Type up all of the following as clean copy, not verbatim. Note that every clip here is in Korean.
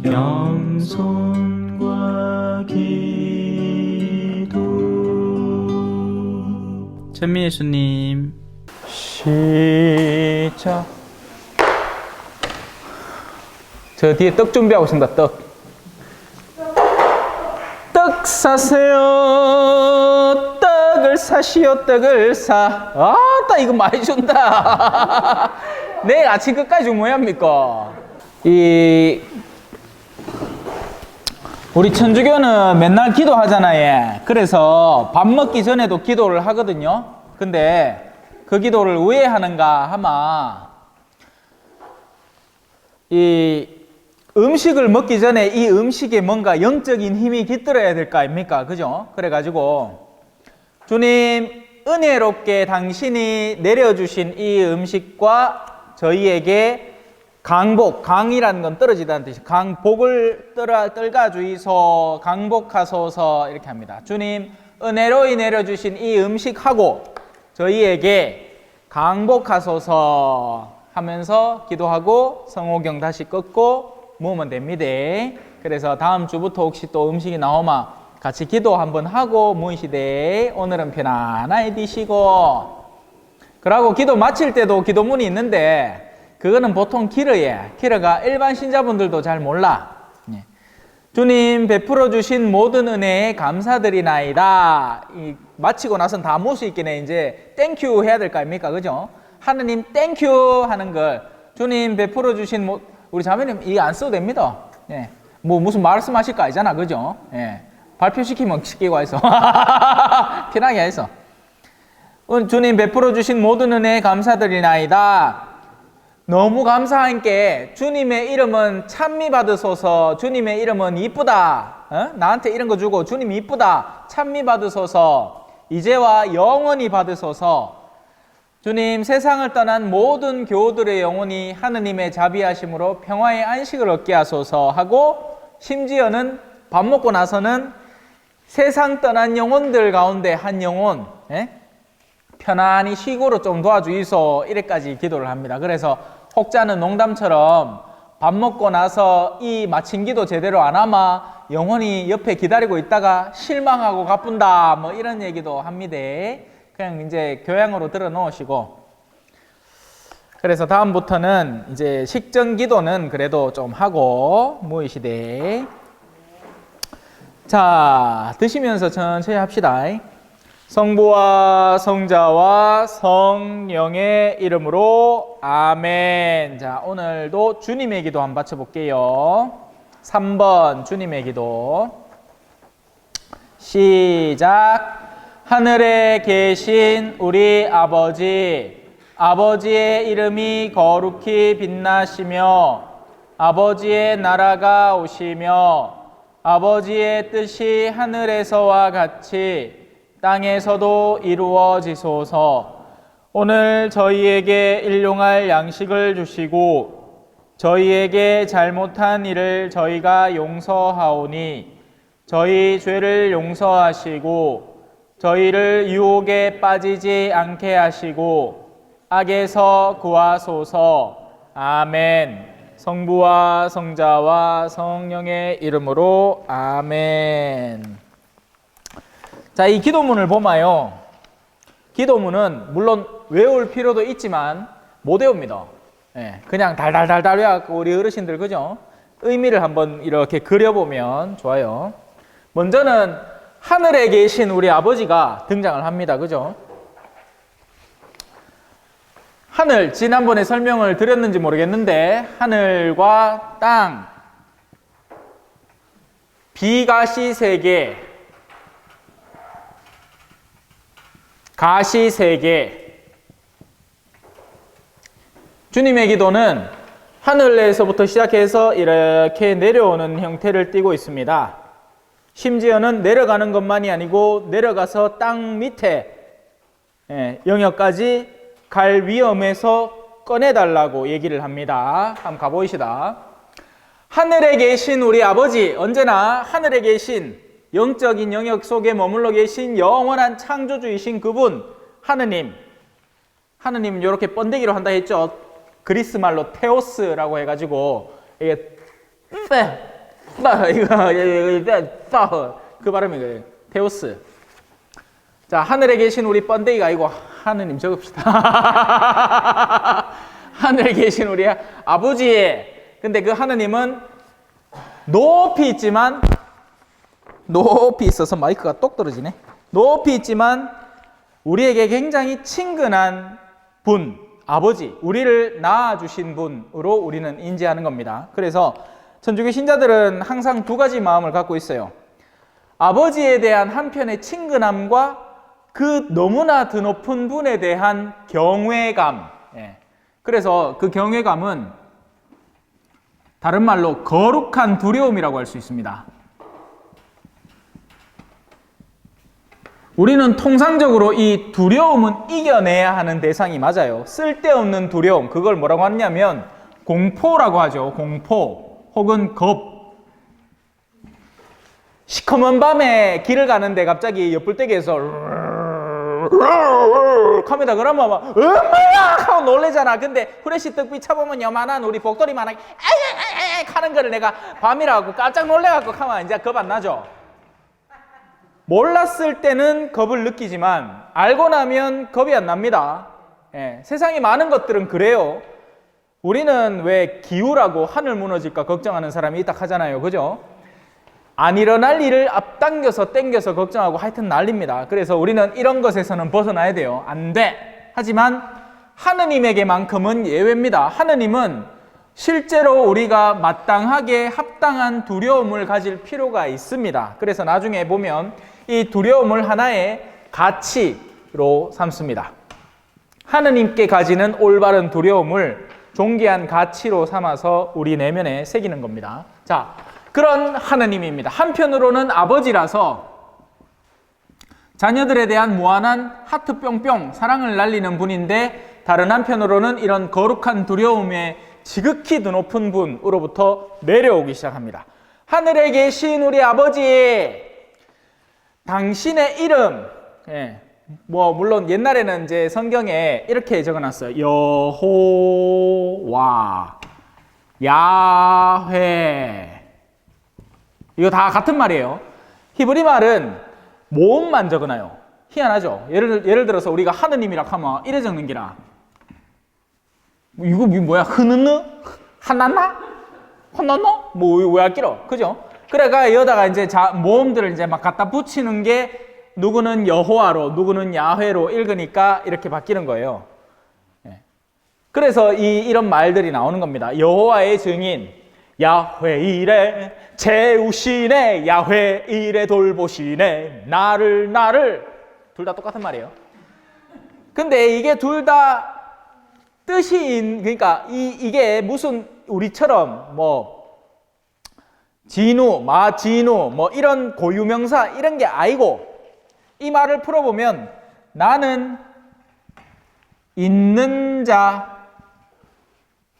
겸손과 기도. 천미 예수님. 시작. 저 뒤에 떡 준비하고 있습니다. 떡 사세요. 떡을 사시오. 떡을 사. 아따 이거 많이 준다. 내일 아침 끝까지 주면 합니까? 우리 천주교는 맨날 기도하잖아요. 그래서 밥 먹기 전에도 기도를 하거든요. 근데 그 기도를 왜 하는가 하면 이 음식을 먹기 전에 이 음식에 뭔가 영적인 힘이 깃들어야 될 거 아닙니까? 그죠? 그래가지고 주님 은혜롭게 당신이 내려주신 이 음식과 저희에게 강복, 강이라는 건 떨어지다는 뜻이 강복을 떨가 주이소, 강복하소서 이렇게 합니다. 주님 은혜로이 내려주신 이 음식하고 저희에게 강복하소서 하면서 기도하고 성호경 다시 꺾고 모으면 됩니다. 그래서 다음 주부터 혹시 또 음식이 나오면 같이 기도 한번 하고 모이시되 오늘은 편안하게 드시고, 그러고 기도 마칠 때도 기도문이 있는데 그거는 보통 길어요. 길어가 일반 신자분들도 잘 몰라. 주님 베풀어 주신 모든 은혜에 감사드리나이다. 마치고 나선 다 모을 수 있겠네. 이제 땡큐 해야 될 거 아닙니까? 그죠? 하느님 땡큐 하는 걸 주님 베풀어 주신 우리 자매님 이거 안 써도 됩니다. 예. 뭐 무슨 말씀하실 거 아니잖아. 그죠? 예. 발표시키면 시키고 해서 편하게 해서 주님 베풀어 주신 모든 은혜에 감사드리나이다. 너무 감사한 게 주님의 이름은 찬미 받으소서. 주님의 이름은 이쁘다. 나한테 이런 거 주고 주님 이쁘다. 찬미 받으소서. 이제와 영원히 받으소서. 주님 세상을 떠난 모든 교우들의 영혼이 하느님의 자비하심으로 평화의 안식을 얻게 하소서 하고, 심지어는 밥 먹고 나서는 세상 떠난 영혼들 가운데 한 영혼 편안히 쉬고로 좀 도와주이소 이래까지 기도를 합니다. 그래서 혹자는 농담처럼 밥 먹고 나서 이 마친 기도 제대로 안 하면 영혼이 옆에 기다리고 있다가 실망하고 가뿐다 뭐 이런 얘기도 합니다. 그냥 이제 교양으로 들어 놓으시고, 그래서 다음부터는 이제 식전 기도는 그래도 좀 하고 모이시되, 자 드시면서 천천히 합시다. 성부와 성자와 성령의 이름으로 아멘. 자 오늘도 주님의 기도 한번 바쳐볼게요. 3번 주님의 기도 시작. 하늘에 계신 우리 아버지, 아버지의 이름이 거룩히 빛나시며 아버지의 나라가 오시며 아버지의 뜻이 하늘에서와 같이 땅에서도 이루어지소서. 오늘 저희에게 일용할 양식을 주시고 저희에게 잘못한 일을 저희가 용서하오니 저희 죄를 용서하시고 저희를 유혹에 빠지지 않게 하시고 악에서 구하소서. 아멘. 성부와 성자와 성령의 이름으로 아멘. 자, 이 기도문을 보면요, 기도문은 물론 외울 필요도 있지만 못 외웁니다. 그냥 달달달달 외워갖고 우리 어르신들 그죠? 의미를 한번 이렇게 그려보면 좋아요. 먼저는 하늘에 계신 우리 아버지가 등장을 합니다. 그죠? 하늘, 지난번에 설명을 드렸는지 모르겠는데 하늘과 땅, 비가시 세계, 가시 세계. 주님의 기도는 하늘에서부터 시작해서 이렇게 내려오는 형태를 띠고 있습니다. 심지어는 내려가는 것만이 아니고 내려가서 땅 밑에 영역까지 갈 위험에서 꺼내달라고 얘기를 합니다. 한번 가보시다. 하늘에 계신 우리 아버지, 언제나 하늘에 계신 영적인 영역 속에 머물러 계신 영원한 창조주이신 그분 하느님. 하느님은 이렇게 번데기로 한다 했죠. 그리스 말로 테오스라고 해가지고 이게 그 발음이 테오스. 자, 하늘에 계신 우리 번데기가 아니고 하느님 적읍시다. 하늘에 계신 우리 아버지. 근데 그 하느님은 높이 있지만, 높이 있어서 마이크가 똑 떨어지네. 높이 있지만 우리에게 굉장히 친근한 분, 아버지, 우리를 낳아주신 분으로 우리는 인지하는 겁니다. 그래서 천주교 신자들은 항상 두 가지 마음을 갖고 있어요. 아버지에 대한 한편의 친근함과 그 너무나 드높은 분에 대한 경외감. 그래서 그 경외감은 다른 말로 거룩한 두려움이라고 할 수 있습니다. 우리는 통상적으로 이 두려움은 이겨내야 하는 대상이 맞아요. 쓸데없는 두려움, 그걸 뭐라고 하냐면 공포라고 하죠. 공포 혹은 겁. 시커먼 밤에 길을 가는데 갑자기 옆불대기에서 갑니다. 그러면 막 엄마야 하고 놀래잖아. 근데 후레쉬 떡 비춰보면 요만한 우리 복돌이만한 하는 거를 내가 밤이라고 깜짝 놀래갖고 가면 이제 겁 안 나죠. 몰랐을 때는 겁을 느끼지만 알고 나면 겁이 안 납니다. 세상에 많은 것들은 그래요. 우리는 왜 기우라고 하늘 무너질까 걱정하는 사람이 있다 하잖아요. 그죠? 안 일어날 일을 앞당겨서 땡겨서 걱정하고 하여튼 난립니다. 그래서 우리는 이런 것에서는 벗어나야 돼요. 안 돼. 하지만 하느님에게만큼은 예외입니다. 하느님은 실제로 우리가 마땅하게 합당한 두려움을 가질 필요가 있습니다. 그래서 나중에 보면 이 두려움을 하나의 가치로 삼습니다. 하느님께 가지는 올바른 두려움을 존귀한 가치로 삼아서 우리 내면에 새기는 겁니다. 자, 그런 하느님입니다. 한편으로는 아버지라서 자녀들에 대한 무한한 하트 뿅뿅 사랑을 날리는 분인데, 다른 한편으로는 이런 거룩한 두려움에 지극히 드높은 분으로부터 내려오기 시작합니다. 하늘에 계신 우리 아버지, 당신의 이름, 물론 옛날에는 이제 성경에 이렇게 적어놨어요. 여호와, 야훼. 이거 다 같은 말이에요. 히브리 말은 모음만 적어놔요. 희한하죠? 예를 들어서 우리가 하느님이라 하면 이래 적는 기라. 이거 뭐야? 흐느느? 하나나? 혼노노? 왜 할기로? 그죠? 그래가 여기다가 이제 모음들을 이제 막 갖다 붙이는 게 누구는 여호와로, 누구는 야훼로 읽으니까 이렇게 바뀌는 거예요. 그래서 이런 말들이 나오는 겁니다. 여호와의 증인, 야훼 이래 채우시네, 야훼 이래 돌보시네, 나를 둘 다 똑같은 말이에요. 근데 이게 둘 다 뜻이, 그러니까 이게 무슨 우리처럼 진우, 마진우 이런 고유명사 이런 게 아니고, 이 말을 풀어보면 나는 있는 자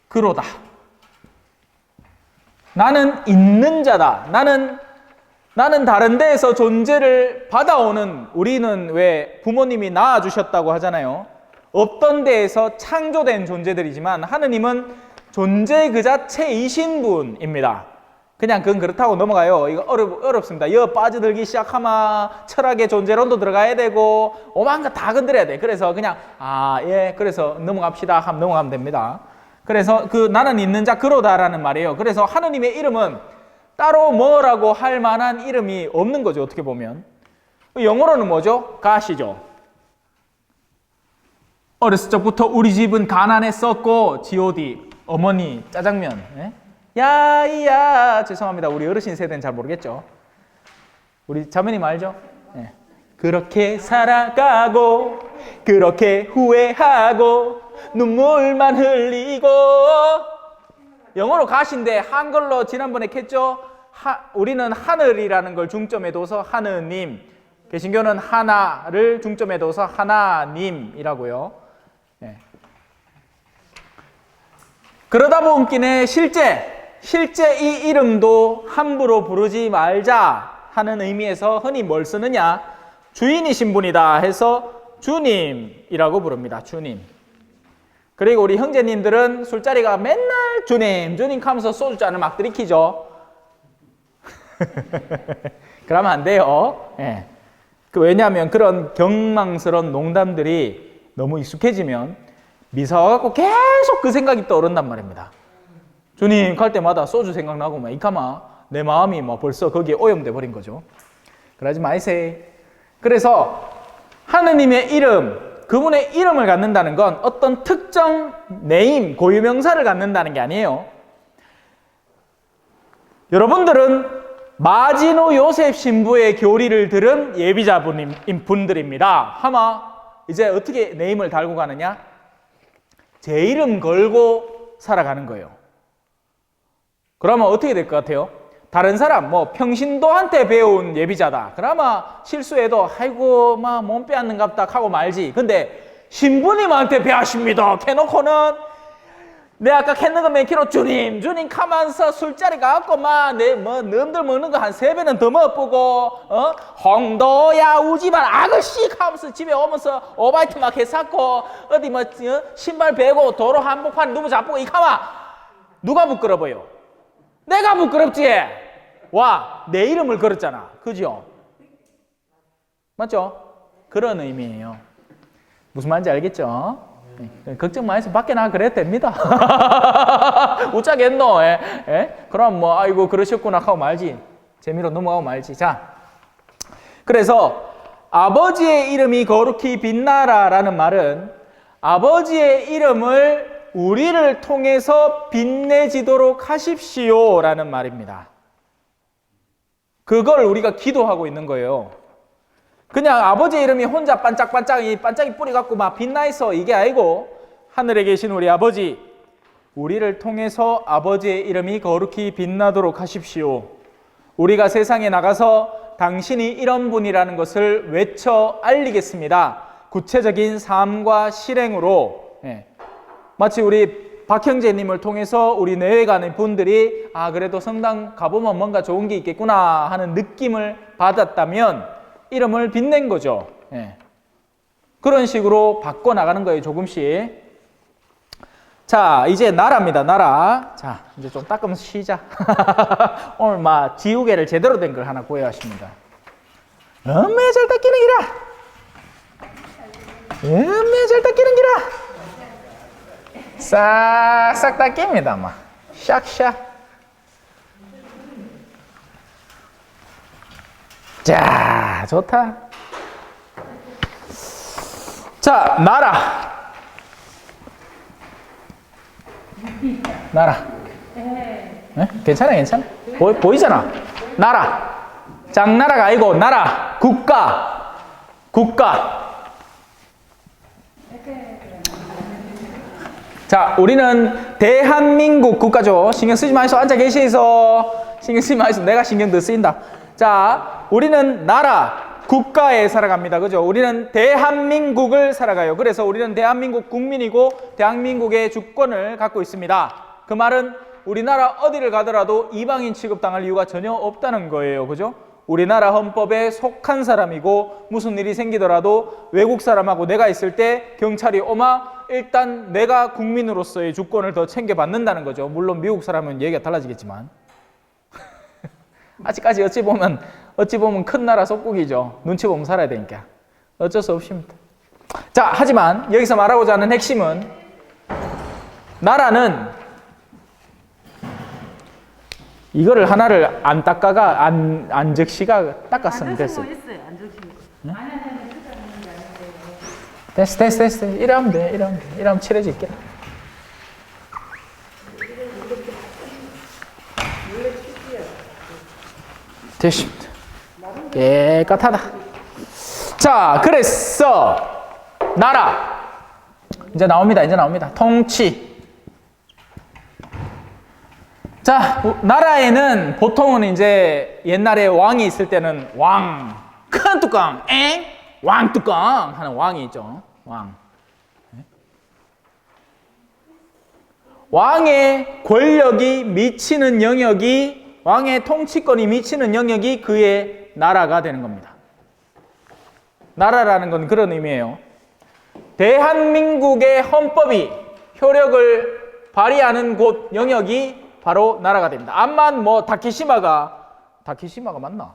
그로다. 나는 있는 자다. 나는 다른 데에서 존재를 받아오는, 우리는 왜 부모님이 낳아주셨다고 하잖아요. 없던 데에서 창조된 존재들이지만 하느님은 존재 그 자체이신 분입니다. 그냥 그건 그렇다고 넘어가요. 이거 어렵습니다. 여 빠져들기 시작하면 철학의 존재론도 들어가야 되고 오만 거 다 건드려야 돼. 그래서 그냥 그래서 넘어갑시다 하면 넘어가면 됩니다. 그래서 그 나는 있는 자 그로다라는 말이에요. 그래서 하느님의 이름은 따로 뭐라고 할 만한 이름이 없는 거죠. 어떻게 보면 영어로는 뭐죠? God이죠. 어렸을 적부터 우리 집은 가난했었고 G.O.D. 어머니 짜장면. 야이야, 죄송합니다. 우리 어르신 세대는 잘 모르겠죠. 우리 자매님 알죠? 그렇게 살아가고 그렇게 후회하고 눈물만 흘리고. 영어로 가신데 한글로 지난번에 캤죠? 우리는 하늘이라는 걸 중점에 둬서 하느님, 개신교는 하나를 중점에 둬서 하나님이라고요. 그러다 보니까 실제 이 이름도 함부로 부르지 말자 하는 의미에서 흔히 뭘 쓰느냐? 주인이신 분이다 해서 주님이라고 부릅니다. 주님. 그리고 우리 형제님들은 술자리가 맨날 주님, 주님 하면서 소주잔을 막 들이키죠. 그러면 안 돼요. 예. 왜냐하면 그런 경망스러운 농담들이 너무 익숙해지면 미사와갖고 계속 그 생각이 떠오른단 말입니다. 주님 갈 때마다 소주 생각나고 막 이카마 내 마음이 막 벌써 거기에 오염돼 버린 거죠. 그러지 마이세요. 그래서 하느님의 이름, 그분의 이름을 갖는다는 건 어떤 특정 네임, 고유명사를 갖는다는 게 아니에요. 여러분들은 마지노 요셉 신부의 교리를 들은 예비자분들입니다. 하마 이제 어떻게 네임을 달고 가느냐? 제 이름 걸고 살아가는 거예요. 그러면 어떻게 될 것 같아요? 다른 사람, 뭐 평신도한테 배운 예비자다. 그나마 실수해도 아이고 막 몸 빼앗는갑다 하고 말지. 근데 신부님한테 배하십니다. 캐놓고는 내 아까 캔는 거 몇 킬로 주님 가면서 술자리 가갖고 막 내 뭐 넘들 먹는 거 한 3배는 더 먹어보고 홍도야 우지만 아그씨 하면서 집에 오면서 오바이트 막 해쌌고 어디 뭐 신발 베고 도로 한복판 누구 잡고 이카마 누가 부끄러워요? 내가 부끄럽지. 와, 내 이름을 걸었잖아. 그죠? 맞죠? 그런 의미예요. 무슨 말인지 알겠죠? 네. 걱정 마세요. 밖에 나가 그래도 됩니다. 웃자겠노? 그럼 뭐 아이고 그러셨구나 하고 말지. 재미로 넘어가고 말지. 자, 그래서 아버지의 이름이 거룩히 빛나라라는 말은 아버지의 이름을 우리를 통해서 빛내지도록 하십시오라는 말입니다. 그걸 우리가 기도하고 있는 거예요. 그냥 아버지의 이름이 혼자 반짝반짝이 뿌리 갖고 막 빛나 있어 이게 아니고 하늘에 계신 우리 아버지, 우리를 통해서 아버지의 이름이 거룩히 빛나도록 하십시오. 우리가 세상에 나가서 당신이 이런 분이라는 것을 외쳐 알리겠습니다. 구체적인 삶과 실행으로 마치 우리 박 형제님을 통해서 우리 내외 가는 분들이 아 그래도 성당 가보면 뭔가 좋은 게 있겠구나 하는 느낌을 받았다면 이름을 빛낸 거죠. 그런 식으로 바꿔나가는 거예요. 조금씩. 자, 이제 나라입니다. 나라. 자, 이제 좀 닦으면서 쉬자. 오늘 막 지우개를 제대로 된 걸 하나 구해야 하십니다. 엄매 잘 닦이는 기라. 엄매 잘 닦이는 기라. 싹싹 닦입니다. 막 샥샥. 자, 좋다. 자, 나라. 나라. 괜찮아, 괜찮아. 보이잖아. 나라. 장나라가 아니고 나라. 국가. 국가. 자, 우리는 대한민국 국가죠. 신경 쓰지 마시고 앉아 계시소. 신경 쓰지 마시고 내가 신경 더 쓰인다. 자, 우리는 나라, 국가에 살아갑니다. 그죠? 우리는 대한민국을 살아가요. 그래서 우리는 대한민국 국민이고 대한민국의 주권을 갖고 있습니다. 그 말은 우리나라 어디를 가더라도 이방인 취급당할 이유가 전혀 없다는 거예요. 그죠? 우리나라 헌법에 속한 사람이고 무슨 일이 생기더라도 외국 사람하고 내가 있을 때 경찰이 오마 일단 내가 국민으로서의 주권을 더 챙겨받는다는 거죠. 물론 미국 사람은 얘기가 달라지겠지만 아직까지 어찌 보면 큰 나라 속국이죠. 눈치 보면 살아야 되니까 어쩔 수 없습니다. 자, 하지만 여기서 말하고자 하는 핵심은 나라는 이거를 하나를 안 닦아가 안 적시가 닦았으면 됐어요. 응? 됐어. 이러면 돼. 이러면 칠해질게. 됐습니다. 깨끗하다. 자, 그래서 나라 이제 나옵니다. 통치. 자, 나라에는 보통은 이제 옛날에 왕이 있을 때는 왕, 큰 뚜껑, 왕뚜껑 하는 왕이 있죠. 왕. 왕의 권력이 미치는 영역이, 왕의 통치권이 미치는 영역이 그의 나라가 되는 겁니다. 나라라는 건 그런 의미예요. 대한민국의 헌법이 효력을 발휘하는 곳 영역이 바로 나라가 됩니다. 암만 뭐 다케시마가 맞나?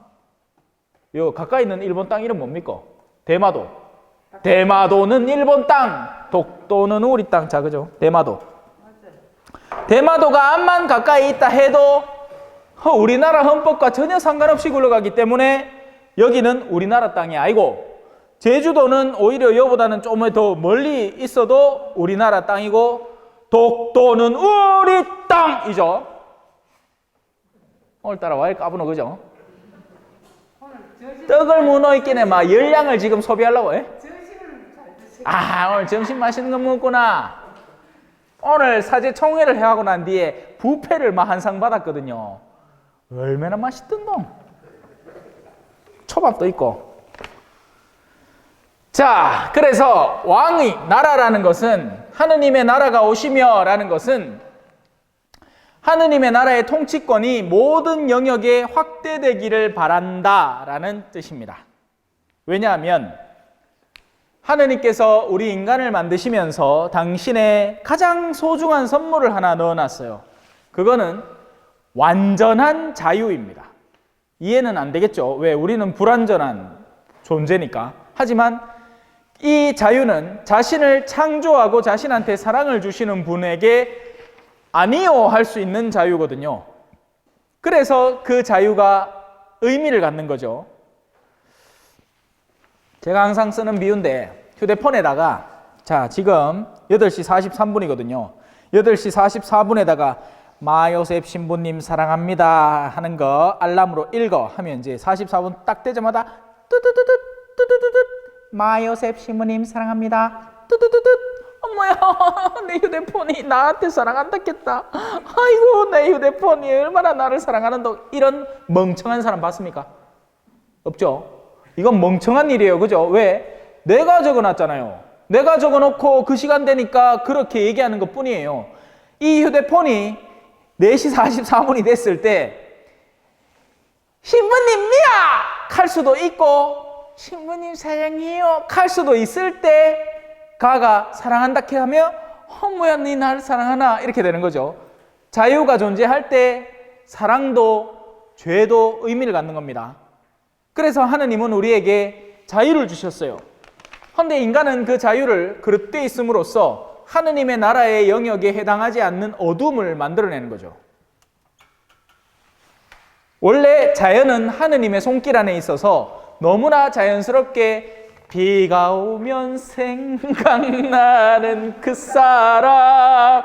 요 가까이 있는 일본 땅 이름 뭡니까? 대마도. 대마도는 일본 땅, 독도는 우리 땅. 자, 그죠? 대마도. 대마도가 암만 가까이 있다 해도 우리나라 헌법과 전혀 상관없이 굴러가기 때문에 여기는 우리나라 땅이 아니고, 제주도는 오히려 여보다는 좀 더 멀리 있어도 우리나라 땅이고, 독도는 우리 땅이죠. 오늘따라 와 이렇게 까부노, 그죠? 떡을 무너 있겠네. 막 열량을 지금 소비하려고 해? 오늘 점심 맛있는 거 먹구나. 오늘 사제 총회를 해하고 난 뒤에 뷔페를 막 한 상 받았거든요. 얼마나 맛있던놈. 초밥도 있고. 자, 그래서 왕의 나라라는 것은, 하느님의 나라가 오시며 라는 것은 하느님의 나라의 통치권이 모든 영역에 확대되기를 바란다 라는 뜻입니다. 왜냐하면 하느님께서 우리 인간을 만드시면서 당신의 가장 소중한 선물을 하나 넣어놨어요. 그거는 완전한 자유입니다. 이해는 안 되겠죠? 왜? 우리는 불완전한 존재니까. 하지만 이 자유는 자신을 창조하고 자신한테 사랑을 주시는 분에게 아니요 할 수 있는 자유거든요. 그래서 그 자유가 의미를 갖는 거죠. 제가 항상 쓰는 비유인데, 휴대폰에다가, 자, 지금 8시 43분이거든요. 8시 44분에다가 마요셉 신부님 사랑합니다 하는 거 알람으로 읽어 하면 이제 44분 딱 되자마자 뚜두두두 뚜두두두 마요셉 신부님 사랑합니다 뚜두두두. 어머야, 내 휴대폰이 나한테 사랑한다겠다. 아이고, 내 휴대폰이 얼마나 나를 사랑하는다. 이런 멍청한 사람 봤습니까? 없죠? 이건 멍청한 일이에요. 그죠? 왜? 내가 적어놨잖아요. 내가 적어놓고 그 시간 되니까 그렇게 얘기하는 것 뿐이에요. 이 휴대폰이 4시 44분이 됐을 때 신부님 미야! 할 수도 있고, 신부님 사랑해요 할 수도 있을 때 가가 사랑한다 하면 뭐야 니 나를 사랑하나 이렇게 되는 거죠. 자유가 존재할 때 사랑도 죄도 의미를 갖는 겁니다. 그래서 하느님은 우리에게 자유를 주셨어요. 그런데 인간은 그 자유를 그릇돼 있음으로써 하느님의 나라의 영역에 해당하지 않는 어둠을 만들어내는 거죠. 원래 자연은 하느님의 손길 안에 있어서 너무나 자연스럽게 비가 오면 생각나는 그 사람.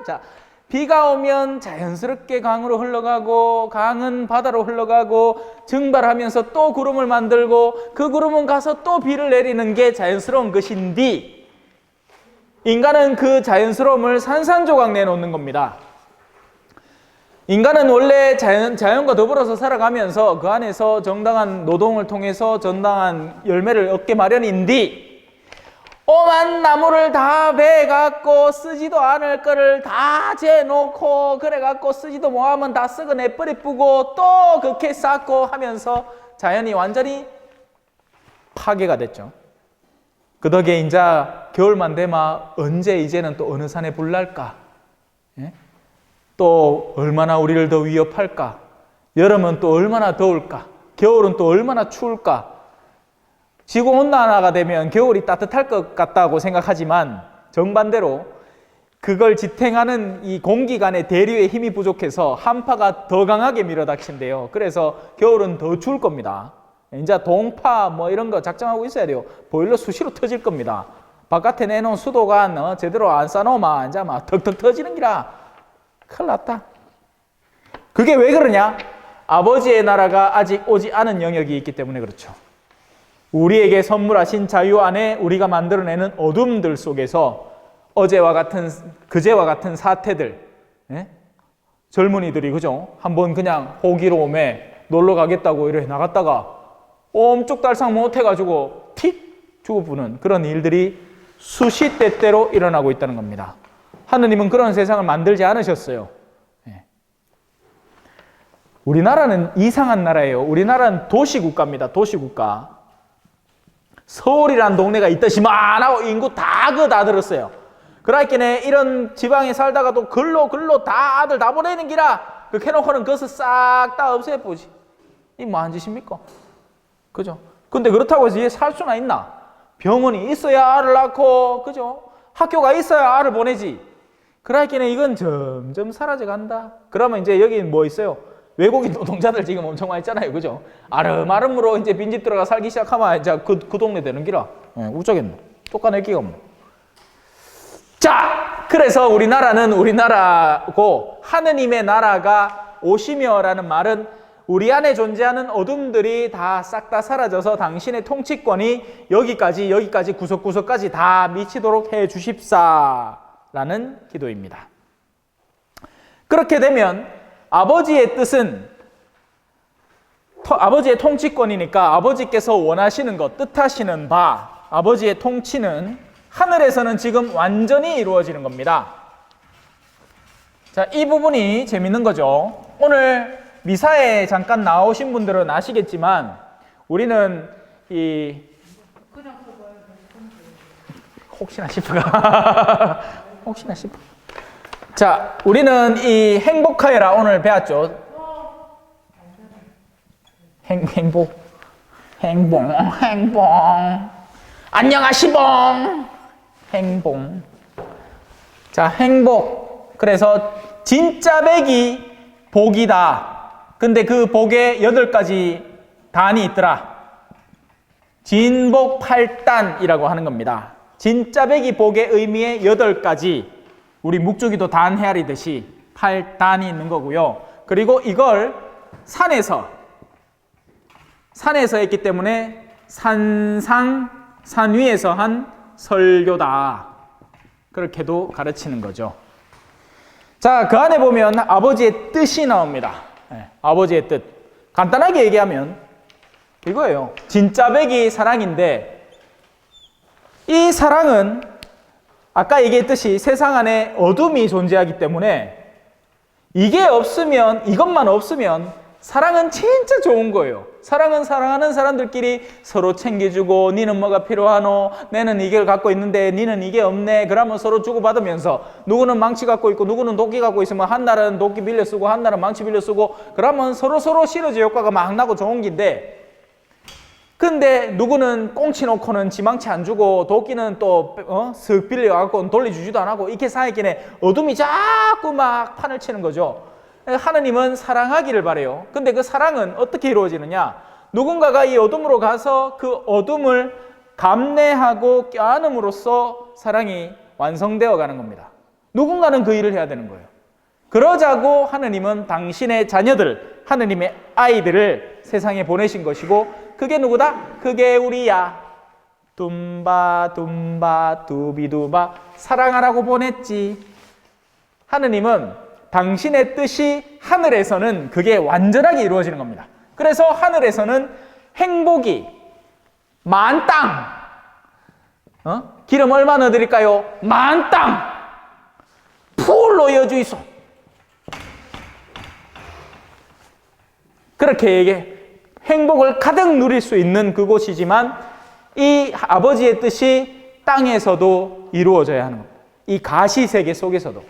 자, 비가 오면 자연스럽게 강으로 흘러가고, 강은 바다로 흘러가고, 증발하면서 또 구름을 만들고, 그 구름은 가서 또 비를 내리는 게 자연스러운 것인데, 인간은 그 자연스러움을 산산조각 내놓는 겁니다. 인간은 원래 자연과 더불어서 살아가면서 그 안에서 정당한 노동을 통해서 정당한 열매를 얻게 마련인데, 오만 나무를 다 베갖고 쓰지도 않을 거를 다 재놓고 그래갖고 쓰지도 못하면 다 썩어내 뿌리뿌고 또 그렇게 쌓고 하면서 자연이 완전히 파괴가 됐죠. 그 덕에 이제 겨울만 되면 언제 이제는 또 어느 산에 불 날까? 예? 또 얼마나 우리를 더 위협할까? 여름은 또 얼마나 더울까? 겨울은 또 얼마나 추울까? 지구온난화가 되면 겨울이 따뜻할 것 같다고 생각하지만 정반대로 그걸 지탱하는 이 공기 간의 대류의 힘이 부족해서 한파가 더 강하게 밀어닥친대요. 그래서 겨울은 더 추울 겁니다. 이제 동파 뭐 이런 거 작정하고 있어야 돼요. 보일러 수시로 터질 겁니다. 바깥에 내놓은 수도관 제대로 안 싸놓으면 이제 막 턱턱 터지는 기라. 큰일 났다. 그게 왜 그러냐? 아버지의 나라가 아직 오지 않은 영역이 있기 때문에 그렇죠. 우리에게 선물하신 자유 안에 우리가 만들어내는 어둠들 속에서 어제와 같은 그제와 같은 사태들, 예? 젊은이들이 그죠? 한번 그냥 호기로움에 놀러 가겠다고 이렇게 나갔다가 옴쪽달싹 못해가지고 틱 죽어부는 그런 일들이 수시때때로 일어나고 있다는 겁니다. 하느님은 그런 세상을 만들지 않으셨어요. 예. 우리나라는 이상한 나라예요. 우리나라는 도시국가입니다. 도시국가. 서울이라는 동네가 있듯이만 하고 인구 다 들었어요. 그러니까 이런 지방에 살다가도 글로 다 아들 다 보내는 기라 그 캐놓고는 그것을 싹 다 없애보지. 이 뭐한 짓입니까? 그죠? 근데 그렇다고 해서 얘 살 수나 있나? 병원이 있어야 알을 낳고, 그죠? 학교가 있어야 알을 보내지. 그러니까 이건 점점 사라져 간다. 그러면 이제 여기 뭐 있어요? 외국인 노동자들 지금 엄청 많이 있잖아요. 그죠? 아름아름으로 이제 빈집 들어가 살기 시작하면 이제 그 동네 되는 기라. 우쩌겠노. 똑같은 기가 없노. 자, 그래서 우리나라는 우리나라고 하느님의 나라가 오시며라는 말은 우리 안에 존재하는 어둠들이 다 싹 다 사라져서 당신의 통치권이 여기까지 구석구석까지 다 미치도록 해 주십사라는 기도입니다. 그렇게 되면 아버지의 뜻은 아버지의 통치권이니까 아버지께서 원하시는 것, 뜻하시는 바, 아버지의 통치는 하늘에서는 지금 완전히 이루어지는 겁니다. 자, 이 부분이 재밌는 거죠. 오늘 미사에 잠깐 나오신 분들은 아시겠지만 우리는 혹시나 싶어. 자, 우리는 이 행복하여라 오늘 배웠죠. 행복. 안녕하시봉. 행복. 자, 행복. 그래서 진짜 백이 복이다. 근데 그 복에 8가지 단이 있더라. 진복 8단이라고 하는 겁니다. 진짜 백이 복의 의미의 8가지. 우리 묵주기도 단 헤아리듯이 8단이 있는 거고요. 그리고 이걸 산에서 했기 때문에 산 위에서 한 설교다. 그렇게도 가르치는 거죠. 자, 그 안에 보면 아버지의 뜻이 나옵니다. 아버지의 뜻. 간단하게 얘기하면 이거예요. 진짜 백이 사랑인데 이 사랑은 아까 얘기했듯이 세상 안에 어둠이 존재하기 때문에 이것만 없으면 사랑은 진짜 좋은 거예요. 사랑은 사랑하는 사람들끼리 서로 챙겨주고 니는 뭐가 필요하노? 내는 이걸 갖고 있는데 니는 이게 없네. 그러면 서로 주고받으면서 누구는 망치 갖고 있고 누구는 도끼 갖고 있으면 한 날은 도끼 빌려 쓰고 한 날은 망치 빌려 쓰고 그러면 서로 시너지 효과가 막 나고 좋은 긴데 근데 누구는 꽁치 놓고는 지망치 안 주고 도끼는 또 쓱 빌려갖고 돌려주지도 안 하고 이렇게 사이끼네 어둠이 자꾸 막 판을 치는 거죠. 하느님은 사랑하기를 바래요. 근데 그 사랑은 어떻게 이루어지느냐? 누군가가 이 어둠으로 가서 그 어둠을 감내하고 껴안음으로써 사랑이 완성되어 가는 겁니다. 누군가는 그 일을 해야 되는 거예요. 그러자고 하느님은 당신의 자녀들, 하느님의 아이들을 세상에 보내신 것이고 그게 누구다? 그게 우리야. 둠바 두비두바 사랑하라고 보냈지. 하느님은 당신의 뜻이 하늘에서는 그게 완전하게 이루어지는 겁니다. 그래서 하늘에서는 행복이 만땅. 기름 얼마 넣어드릴까요? 만땅. 풀로 이어져 있어. 그렇게 얘기해. 행복을 가득 누릴 수 있는 그곳이지만 이 아버지의 뜻이 땅에서도 이루어져야 하는 겁니다. 이 가시세계 속에서도.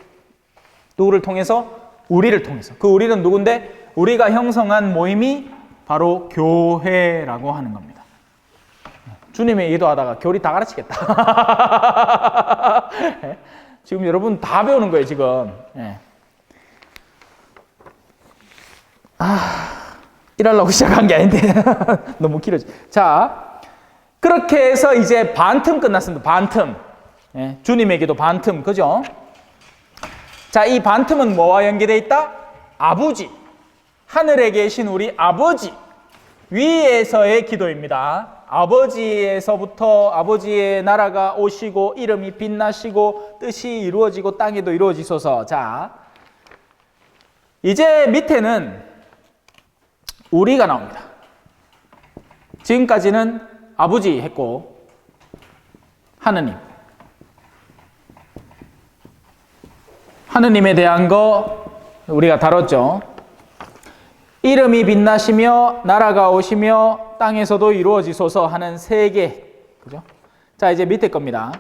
누구를 통해서? 우리를 통해서. 그 우리는 누군데? 우리가 형성한 모임이 바로 교회라고 하는 겁니다. 주님의 기도하다가 교리 다 가르치겠다. 지금 여러분 다 배우는 거예요, 지금. 일하려고 시작한 게 아닌데 너무 길어져. 자, 그렇게 해서 이제 반틈 끝났습니다. 반틈. 주님의 기도 반틈, 그죠? 자, 이 반틈은 뭐와 연계되어 있다? 아버지. 하늘에 계신 우리 아버지 위에서의 기도입니다. 아버지에서부터 아버지의 나라가 오시고 이름이 빛나시고 뜻이 이루어지고 땅에도 이루어지소서. 자, 이제 밑에는 우리가 나옵니다. 지금까지는 아버지 했고 하느님. 하느님에 대한 거 우리가 다뤘죠. 이름이 빛나시며 나라가 오시며 땅에서도 이루어지소서 하는 세 개. 그죠? 자, 이제 밑에 겁니다.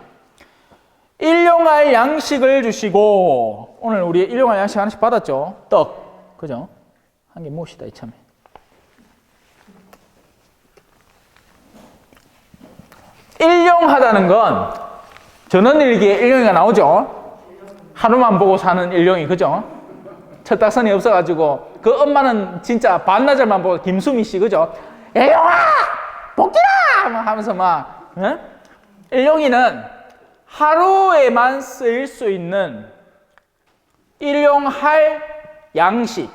일용할 양식을 주시고, 오늘 우리 일용할 양식 하나씩 받았죠? 떡, 그죠? 한 개 모읍시다, 이참에. 일용하다는 건 전원일기에 일용이가 나오죠? 하루만 보고 사는 일용이, 그죠? 철딱선이 없어가지고 그 엄마는 진짜 반나절만 보고 김수미 씨, 그죠? 일용아! 복귀라! 막 하면서 막, 응? 일용이는 하루에만 쓰일 수 있는 일용할 양식.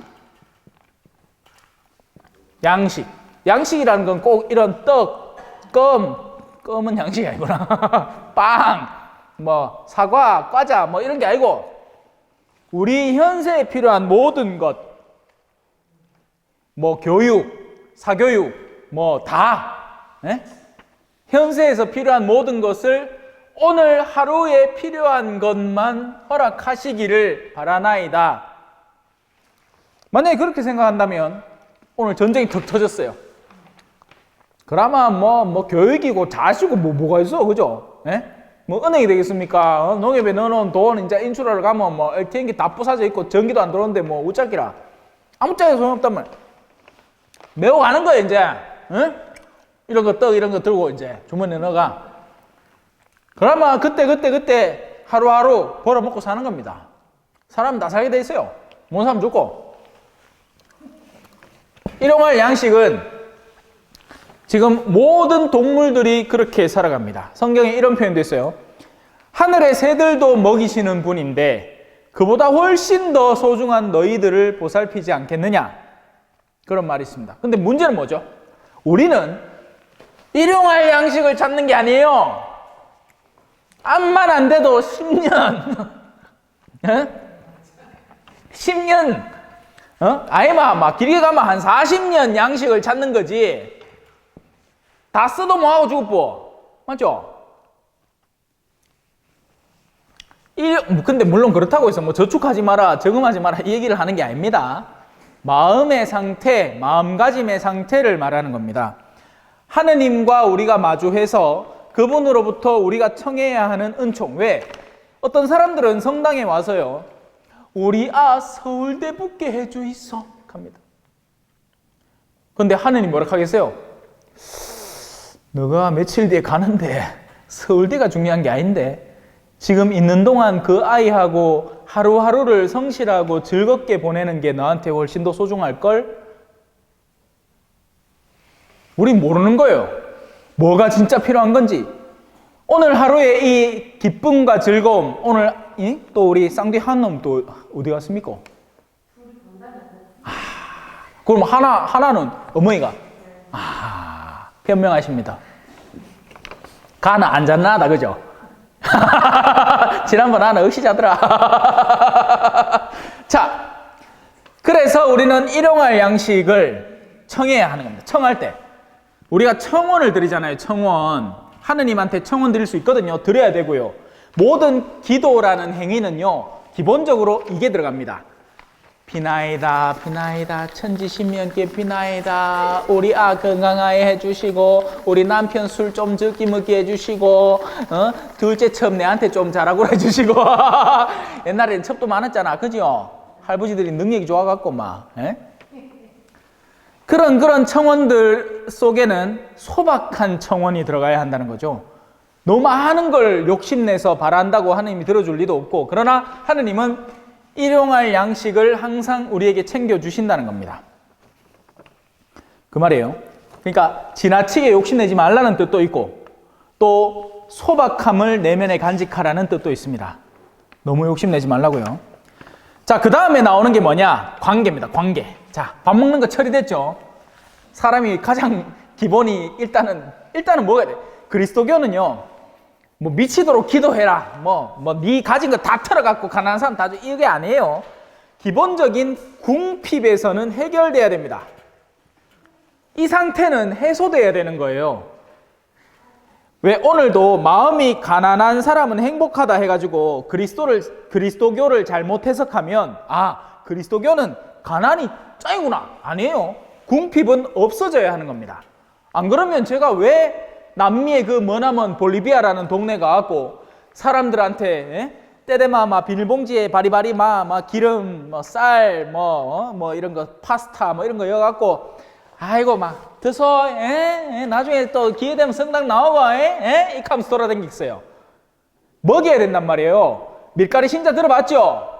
양식이라는 건 꼭 이런 떡, 껌은 양식이 아니구나. 빵, 뭐 사과, 과자 뭐 이런 게 아니고 우리 현세에 필요한 모든 것, 뭐 교육, 사교육, 뭐 다 현세에서 필요한 모든 것을 오늘 하루에 필요한 것만 허락하시기를 바라나이다. 만약에 그렇게 생각한다면 오늘 전쟁이 턱 터졌어요. 그러면 뭐 교육이고 자시고 뭐가 있어, 그죠? 뭐 은행이 되겠습니까? 농협에 넣어놓은 돈 이제 인출하러 가면 뭐 LTN기 다 부서져 있고 전기도 안 들어오는데 뭐 어쩔기라. 아무 짝에 소용없단 말. 메고 가는 거야 이제. 이런 거 떡 이런 거 들고 이제 주머니에 넣어가. 그러면 그때 하루하루 벌어먹고 사는 겁니다. 사람은 다 살게 돼 있어요. 못 사람 죽고. 일용할 양식은 지금 모든 동물들이 그렇게 살아갑니다. 성경에 이런 표현도 있어요. 하늘의 새들도 먹이시는 분인데 그보다 훨씬 더 소중한 너희들을 보살피지 않겠느냐, 그런 말이 있습니다. 근데 문제는 뭐죠? 우리는 일용할 양식을 찾는 게 아니에요. 암만 안 돼도 10년 10년 아이마 막 길게 가면 한 40년 양식을 찾는 거지. 다 써도 뭐하고 죽었고, 맞죠? 근데 물론 그렇다고 해서 뭐 저축하지 마라, 저금하지 마라 이 얘기를 하는 게 아닙니다. 마음의 상태, 마음가짐의 상태를 말하는 겁니다. 하느님과 우리가 마주해서 그분으로부터 우리가 청해야 하는 은총. 왜? 어떤 사람들은 성당에 와서요, 우리 서울대 붙게 해주이소 합니다. 근데 하느님 뭐라 하겠어요? 너가 며칠 뒤에 가는데 서울대가 중요한 게 아닌데 지금 있는 동안 그 아이하고 하루하루를 성실하고 즐겁게 보내는 게 너한테 훨씬 더 소중할걸? 우린 모르는 거예요. 뭐가 진짜 필요한 건지. 오늘 하루의 이 기쁨과 즐거움, 오늘 또 우리 쌍뒤 한 놈 또 어디 갔습니까? 그럼 하나는 어머니가 변명하십니다. 가는 안 잤나다, 그죠? 지난번 하나 억시 자더라. 자, 그래서 우리는 일용할 양식을 청해야 하는 겁니다. 청할 때 우리가 청원을 드리잖아요. 청원, 하느님한테 청원 드릴 수 있거든요. 드려야 되고요. 모든 기도라는 행위는요, 기본적으로 이게 들어갑니다. 비나이다 비나이다 천지신명께 비나이다. 우리 건강하게 해주시고 우리 남편 술 좀 적게 먹게 해주시고 둘째 첩 내한테 좀 잘하고 해주시고. 옛날에는 첩도 많았잖아, 그죠? 할아버지들이 능력이 좋아갖고 막 그런 청원들 속에는 소박한 청원이 들어가야 한다는 거죠. 너무 많은 걸 욕심내서 바란다고 하느님이 들어줄 리도 없고, 그러나 하느님은 일용할 양식을 항상 우리에게 챙겨주신다는 겁니다. 그 말이에요. 그러니까 지나치게 욕심내지 말라는 뜻도 있고 또 소박함을 내면에 간직하라는 뜻도 있습니다. 너무 욕심내지 말라고요. 자, 그 다음에 나오는 게 뭐냐? 관계입니다. 관계. 자, 밥 먹는 거 처리됐죠? 사람이 가장 기본이 일단은 뭐가 돼? 그리스도교는요, 뭐 미치도록 기도해라, 네 가진 거 다 털어갖고 가난한 사람 다 줘, 이게 아니에요. 기본적인 궁핍에서는 해결돼야 됩니다. 이 상태는 해소돼야 되는 거예요. 왜? 오늘도 마음이 가난한 사람은 행복하다 해가지고 그리스도교를 잘못 해석하면 그리스도교는 가난이 짱이구나. 아니에요. 궁핍은 없어져야 하는 겁니다. 안 그러면 제가 왜 남미의 그 머나먼 볼리비아라는 동네 가갖고 사람들한테 예? 때되마 막 비닐봉지에 바리바리 막 기름, 뭐 쌀, 뭐 이런 거 파스타 뭐 이런 거 여갖고 아이고 막 드서 나중에 또 기회 되면 성당 나오고 이렇게 하면서 돌아다니겠어요. 먹여야 된단 말이에요. 밀가리 신자 들어봤죠?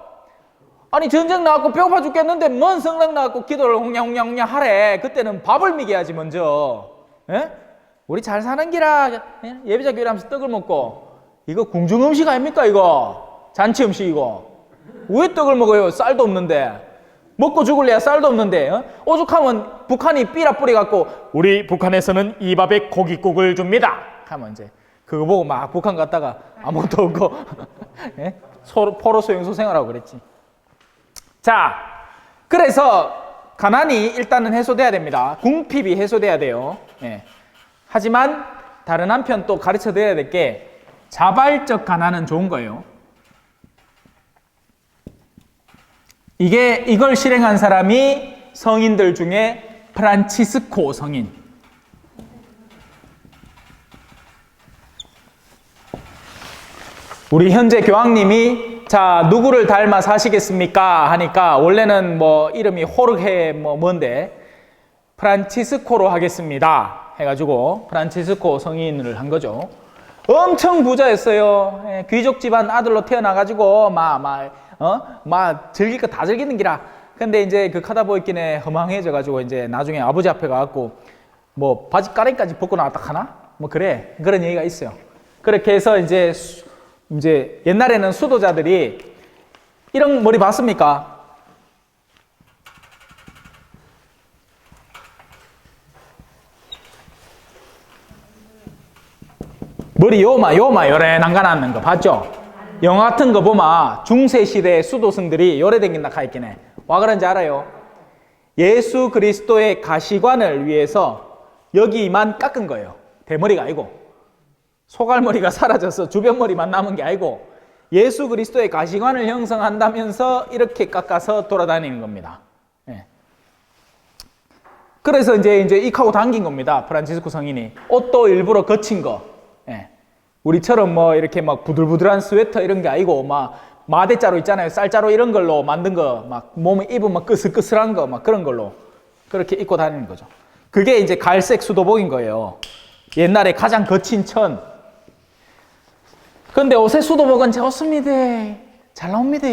아니 전쟁 나왔고 배고파 죽겠는데 뭔 성당 나왔고 기도를 홍냥홍냥 하래. 그때는 밥을 먹여야지 먼저. 예? 우리 잘 사는 기라 예배자 교회 하면서 떡을 먹고 이거 궁중 음식 아닙니까 이거? 잔치 음식 이거. 왜 떡을 먹어요? 쌀도 없는데. 먹고 죽을래야 쌀도 없는데. 오죽하면 북한이 삐라 뿌려갖고 우리 북한에서는 이 밥에 고깃국을 줍니다 하면 이제 그거 보고 막 북한 갔다가 아무것도 없고 예? 포로 소용소 생활하고 그랬지. 자, 그래서 가난이 일단은 해소돼야 됩니다. 궁핍이 해소돼야 돼요. 예. 하지만 다른 한편 또 가르쳐 드려야 될 게 자발적 가난은 좋은 거예요. 이걸 실행한 사람이 성인들 중에 프란치스코 성인. 우리 현재 교황님이 자 누구를 닮아 사시겠습니까 하니까 원래는 뭐 이름이 호르헤 뭔데 프란치스코로 하겠습니다 해가지고 프란치스코 성인을 한 거죠. 엄청 부자였어요. 예, 귀족 집안 아들로 태어나가지고 막 즐길 거 다 즐기는 기라. 근데 이제 그 하다 보이기에 허망해져가지고 이제 나중에 아버지 앞에 가갖고 뭐 바지 가랭이까지 벗고 나왔다 하나? 뭐 그래 그런 얘기가 있어요. 그렇게 해서 이제 옛날에는 수도자들이 이런 머리 봤습니까? 머리 요래 난간하는 거 봤죠? 영화 같은 거 보면 중세시대 수도승들이 요래 댕긴다 하있긴 해. 와 그런지 알아요? 예수 그리스도의 가시관을 위해서 여기만 깎은 거예요. 대머리가 아니고 소갈머리가 사라져서 주변머리만 남은 게 아니고 예수 그리스도의 가시관을 형성한다면서 이렇게 깎아서 돌아다니는 겁니다. 예. 그래서 이제 익하고 당긴 겁니다. 프란치스코 성인이 옷도 일부러 거친 거. 예. 우리처럼 뭐 이렇게 막 부들부들한 스웨터 이런 게 아니고 막 마대자루 있잖아요. 쌀자루 이런 걸로 만든 거, 막 몸에 입으면 막 끄슬끄슬한 거, 막 그런 걸로 그렇게 입고 다니는 거죠. 그게 이제 갈색 수도복인 거예요. 옛날에 가장 거친 천. 근데 옷의 수도복은 좋습니다. 잘 나옵니다.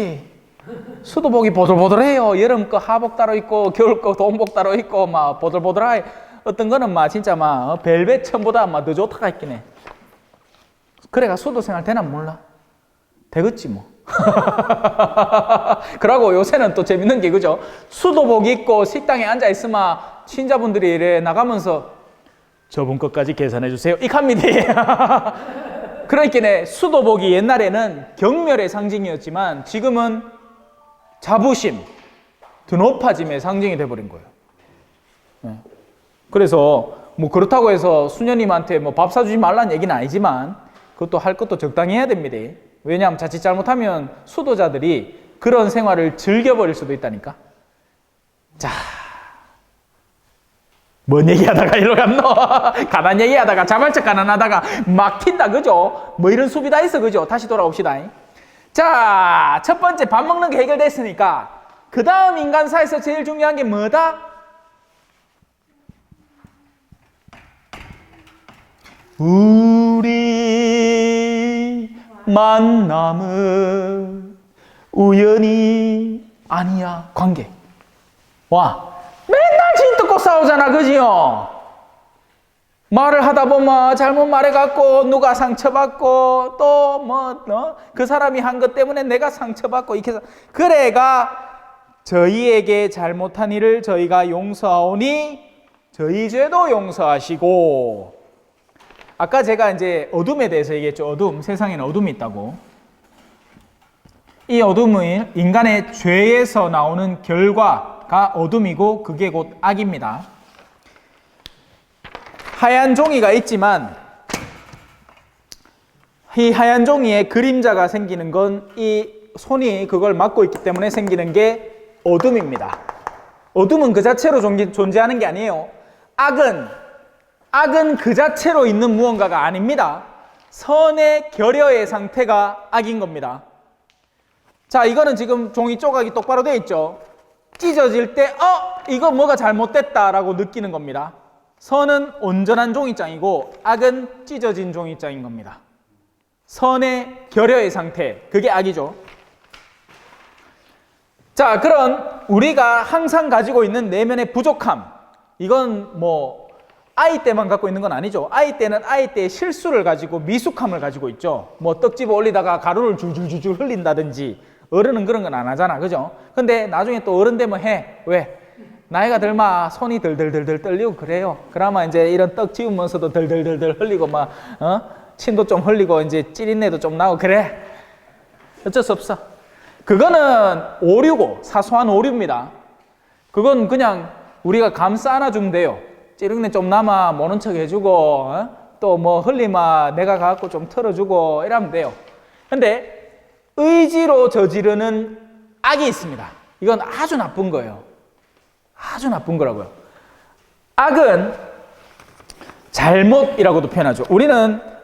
수도복이 보들보들해요. 여름 거 하복 따로 있고 겨울 거 동복 따로 있고 막 보들보들해. 어떤 거는 막 진짜 막 벨벳 천보다 막 더 좋다가 있긴 해. 그래가 수도 생활 되나 몰라. 되겠지 뭐. 그러고 요새는 또 재밌는 게 그죠? 수도복 입고 식당에 앉아 있으면 친자분들이 이래 나가면서 저분 것까지 계산해 주세요. 이합니다. 그러니까 수도복이 옛날에는 경멸의 상징이었지만 지금은 자부심, 더 높아짐의 상징이 돼버린 거예요. 그래서 뭐 그렇다고 해서 수녀님한테 뭐 밥 사주지 말라는 얘기는 아니지만 그것도 할 것도 적당히 해야 됩니다. 왜냐하면 자칫 잘못하면 수도자들이 그런 생활을 즐겨버릴 수도 있다니까. 자, 뭔 얘기하다가 이리로 갔노? 가난 얘기하다가 자발적 가난하다가 막 튄다 그죠? 뭐 이런 수비 다 있어 그죠? 다시 돌아옵시다. 자, 첫 번째 밥 먹는 게 해결됐으니까 그 다음 인간사에서 제일 중요한 게 뭐다? 우리 만남은 우연이 아니야. 관계. 와, 맨날 진뜯고 싸우잖아 그지요? 말을 하다 보면 잘못 말해갖고 누가 상처받고 또 뭐 그 사람이 한 것 때문에 내가 상처받고 이렇게 해서 그래가 저희에게 잘못한 일을 저희가 용서하오니 저희 죄도 용서하시고. 아까 제가 이제 어둠에 대해서 얘기했죠. 어둠, 세상에는 어둠이 있다고. 이 어둠은 인간의 죄에서 나오는 결과가 어둠이고 그게 곧 악입니다. 하얀 종이가 있지만 이 하얀 종이에 그림자가 생기는 건 이 손이 그걸 막고 있기 때문에 생기는 게 어둠입니다. 어둠은 그 자체로 존재하는 게 아니에요. 악은 그 자체로 있는 무언가가 아닙니다. 선의 결여의 상태가 악인 겁니다. 자, 이거는 지금 종이 조각이 똑바로 되어 있죠. 찢어질 때 이거 뭐가 잘못됐다라고 느끼는 겁니다. 선은 온전한 종이장이고 악은 찢어진 종이장인 겁니다. 선의 결여의 상태, 그게 악이죠. 자, 그런 우리가 항상 가지고 있는 내면의 부족함, 이건 뭐 아이 때만 갖고 있는 건 아니죠. 아이 때는 아이 때의 실수를 가지고 미숙함을 가지고 있죠. 뭐 떡집어 올리다가 가루를 줄줄줄줄 흘린다든지. 어른은 그런 건 안 하잖아, 그죠? 근데 나중에 또 어른 되면 해. 왜? 나이가 들면 손이 덜덜덜덜 떨리고 그래요. 그러면 이제 이런 떡 지우면서도 덜덜덜덜 흘리고 막 침도 좀 흘리고 이제 찌린내도 좀 나고 그래. 어쩔 수 없어. 그거는 오류고 사소한 오류입니다. 그건 그냥 우리가 감싸 안아주면 돼요. 찌른내 좀 남아 모른 척 해주고 또 뭐 흘리면 내가 갖고 좀 털어주고 이러면 돼요. 근데 의지로 저지르는 악이 있습니다. 이건 아주 나쁜 거예요. 아주 나쁜 거라고요. 악은 잘못이라고도 표현하죠.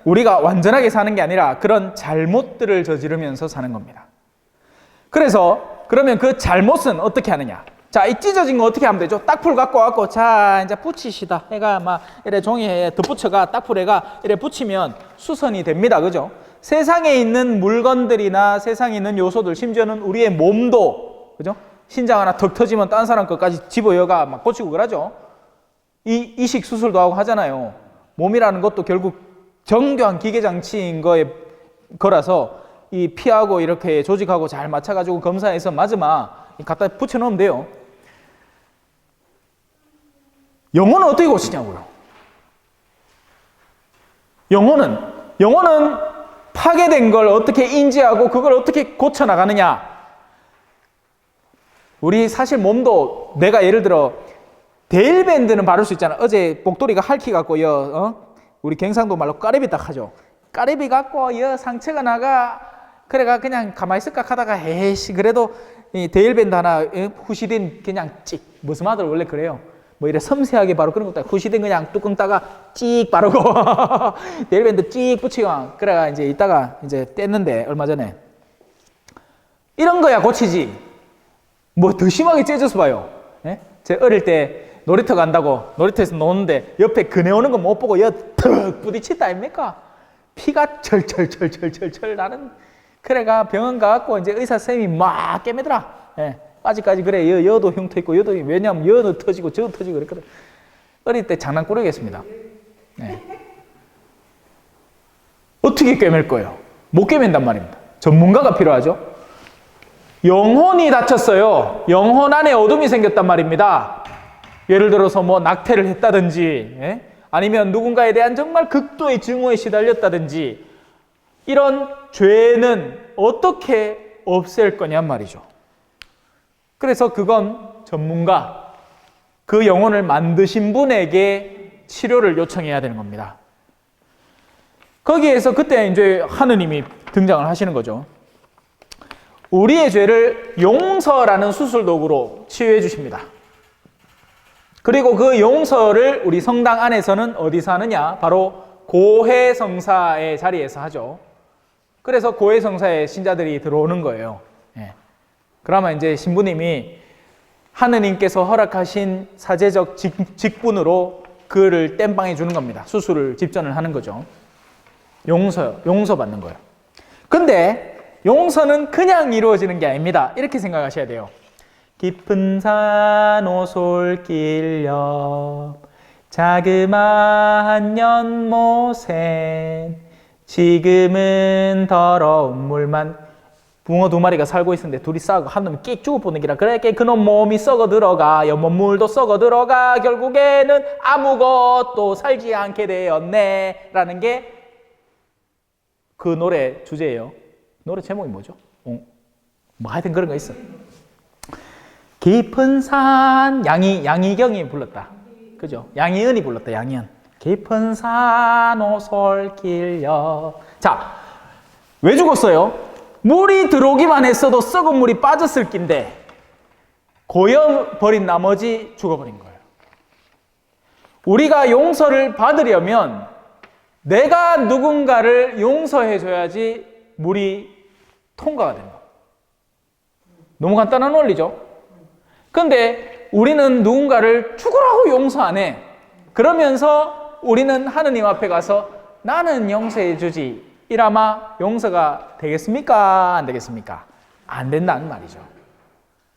우리가 완전하게 사는 게 아니라 그런 잘못들을 저지르면서 사는 겁니다. 그래서 그러면 그 잘못은 어떻게 하느냐? 자, 이 찢어진 거 어떻게 하면 되죠? 딱풀 갖고 와갖고 자 이제 붙이시다. 해가 막 이래 종이에 덧붙여가 딱풀에가 이래 붙이면 수선이 됩니다. 그죠? 세상에 있는 물건들이나 세상에 있는 요소들, 심지어는 우리의 몸도, 그죠? 신장 하나 턱 터지면 딴 사람 것까지 집어여가 막 고치고 그러죠. 이식 수술도 하고 하잖아요. 몸이라는 것도 결국 정교한 기계 장치인 거라서 이 피하고 이렇게 조직하고 잘 맞춰가지고 검사해서 맞으면 갖다 붙여놓으면 돼요. 영혼은 어떻게 고치냐고요. 영혼은 파괴된 걸 어떻게 인지하고 그걸 어떻게 고쳐나가느냐. 우리 사실 몸도 내가 예를 들어 데일밴드는 바를 수 있잖아. 어제 목도리가 핥히갖고 우리 경상도 말로 까레비 딱 하죠. 까레비 갖고 상처가 나가 그래가 그냥 가만히 있을까 하다가 에이씨 그래도 이 데일밴드 하나 후시딘 그냥 찍 무슨 말들 원래 그래요. 뭐 이래 섬세하게 바로 그런 것도 후시딘 그냥 뚜껑 따가 찍 바르고 데일밴드 찍 붙이고 그래가 이제 이따가 이제 뗐는데 얼마 전에 이런 거야 고치지. 뭐 더 심하게 째져서 봐요. 예? 제 어릴 때 놀이터 간다고 놀이터에서 노는데 옆에 그네 오는 거 못 보고 턱 부딪혔다 아닙니까? 피가 철철철철철철 나는. 그래가 병원 가갖고 이제 의사 선생님이 막 깨매더라. 예. 아직까지 그래 여도 흉터 있고 여도 왜냐면 여도 터지고 저 터지고 그랬거든. 어릴 때 장난꾸러기였습니다. 예. 어떻게 꿰맬 거예요? 못 꿰맨단 말입니다. 전문가가 필요하죠. 영혼이 다쳤어요. 영혼 안에 어둠이 생겼단 말입니다. 예를 들어서 뭐 낙태를 했다든지 아니면 누군가에 대한 정말 극도의 증오에 시달렸다든지 이런 죄는 어떻게 없앨 거냔 말이죠. 그래서 그건 전문가, 그 영혼을 만드신 분에게 치료를 요청해야 되는 겁니다. 거기에서 그때 이제 하느님이 등장을 하시는 거죠. 우리의 죄를 용서라는 수술 도구로 치유해 주십니다. 그리고 그 용서를 우리 성당 안에서는 어디서 하느냐? 바로 고해성사의 자리에서 하죠. 그래서 고해성사에 신자들이 들어오는 거예요. 예. 그러면 이제 신부님이 하느님께서 허락하신 사제적 직분으로 그를 땜빵해 주는 겁니다. 수술을 집전을 하는 거죠. 용서받는 거예요. 근데 용서는 그냥 이루어지는 게 아닙니다. 이렇게 생각하셔야 돼요. 깊은 산 오솔길 옆 자그마한 연못엔 지금은 더러운 물만 붕어 두 마리가 살고 있었는데 둘이 싸우고 한 놈이 끽 죽어보는 기라. 그래 그놈 몸이 썩어 들어가 연못물도 썩어 들어가 결국에는 아무것도 살지 않게 되었네 라는 게 그 노래 주제예요. 노래 제목이 뭐죠? 뭐 하여튼 그런 거 있어. 깊은 산 양희경이 불렀다. 그죠? 양희은이 불렀다. 양희은. 깊은 산 오솔길 옆. 자, 왜 죽었어요? 물이 들어오기만 했어도 썩은 물이 빠졌을 낀데 고여버린 나머지 죽어버린 거예요. 우리가 용서를 받으려면 내가 누군가를 용서해줘야지 물이 통과가 된다. 너무 간단한 원리죠. 근데 우리는 누군가를 죽으라고 용서 안 해. 그러면서 우리는 하느님 앞에 가서 나는 용서해주지. 이라마 용서가 되겠습니까? 안 되겠습니까? 안 된다는 말이죠.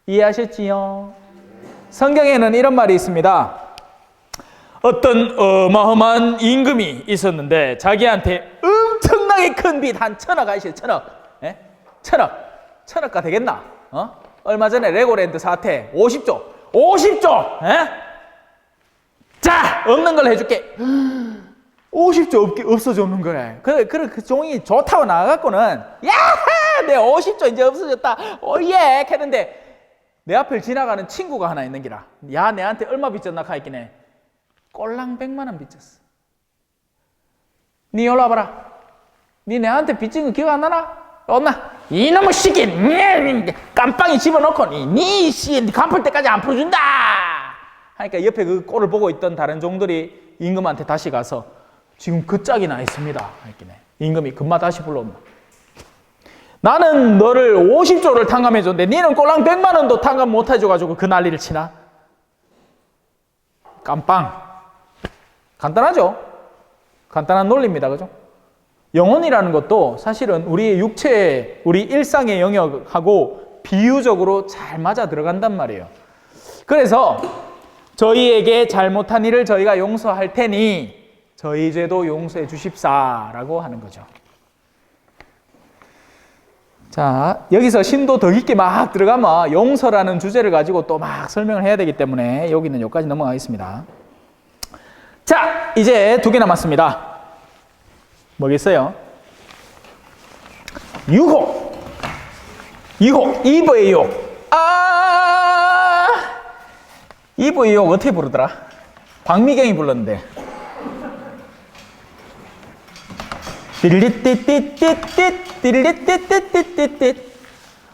이해하셨지요? 성경에는 이런 말이 있습니다. 어떤 어마어마한 임금이 있었는데 자기한테 엄청나게 큰 빚 한 1,000억 아시죠? 1,000억. 예? 1,000억. 1,000억가 되겠나? 얼마 전에 레고랜드 사태 50조. 예? 자, 없는 걸 해줄게. 50조 없어졌는 거래. 그 종이 좋다고 나가갖고는 야하! 내 50조 이제 없어졌다. 오예! 했는데 내 앞을 지나가는 친구가 하나 있는 기라. 야, 내한테 얼마 빚졌나 하였긴 해. 꼴랑 100만 원 빚졌어. 니 올라와봐라. 니 내한테 빚진 거 기억 안 나나? 없나? 이놈의 시기 깜빵이 집어넣고 니 시기 갚을 때까지 안 풀어준다. 하니까 옆에 그 꼴을 보고 있던 다른 종들이 임금한테 다시 가서 지금 그 짝이 나 있습니다. 하였긴 해. 임금이 금마 다시 불러온다. 나는 너를 50조를 탕감해줬는데 니는 꼴랑 100만 원도 탕감 못 해줘가지고 그 난리를 치나? 깜빵. 간단하죠? 간단한 논리입니다. 그죠? 영혼이라는 것도 사실은 우리의 육체, 우리 일상의 영역하고 비유적으로 잘 맞아 들어간단 말이에요. 그래서 저희에게 잘못한 일을 저희가 용서할 테니 저희 죄도 용서해 주십사라고 하는 거죠. 자, 여기서 심도 더 깊게 막 들어가면 용서라는 주제를 가지고 또 막 설명을 해야 되기 때문에 여기는 여기까지 넘어가겠습니다. 자, 이제 2개 남았습니다. 뭐겠어요? 유혹, 이브의 유혹. 이브의 유혹 어떻게 부르더라? 박미경이 불렀는데.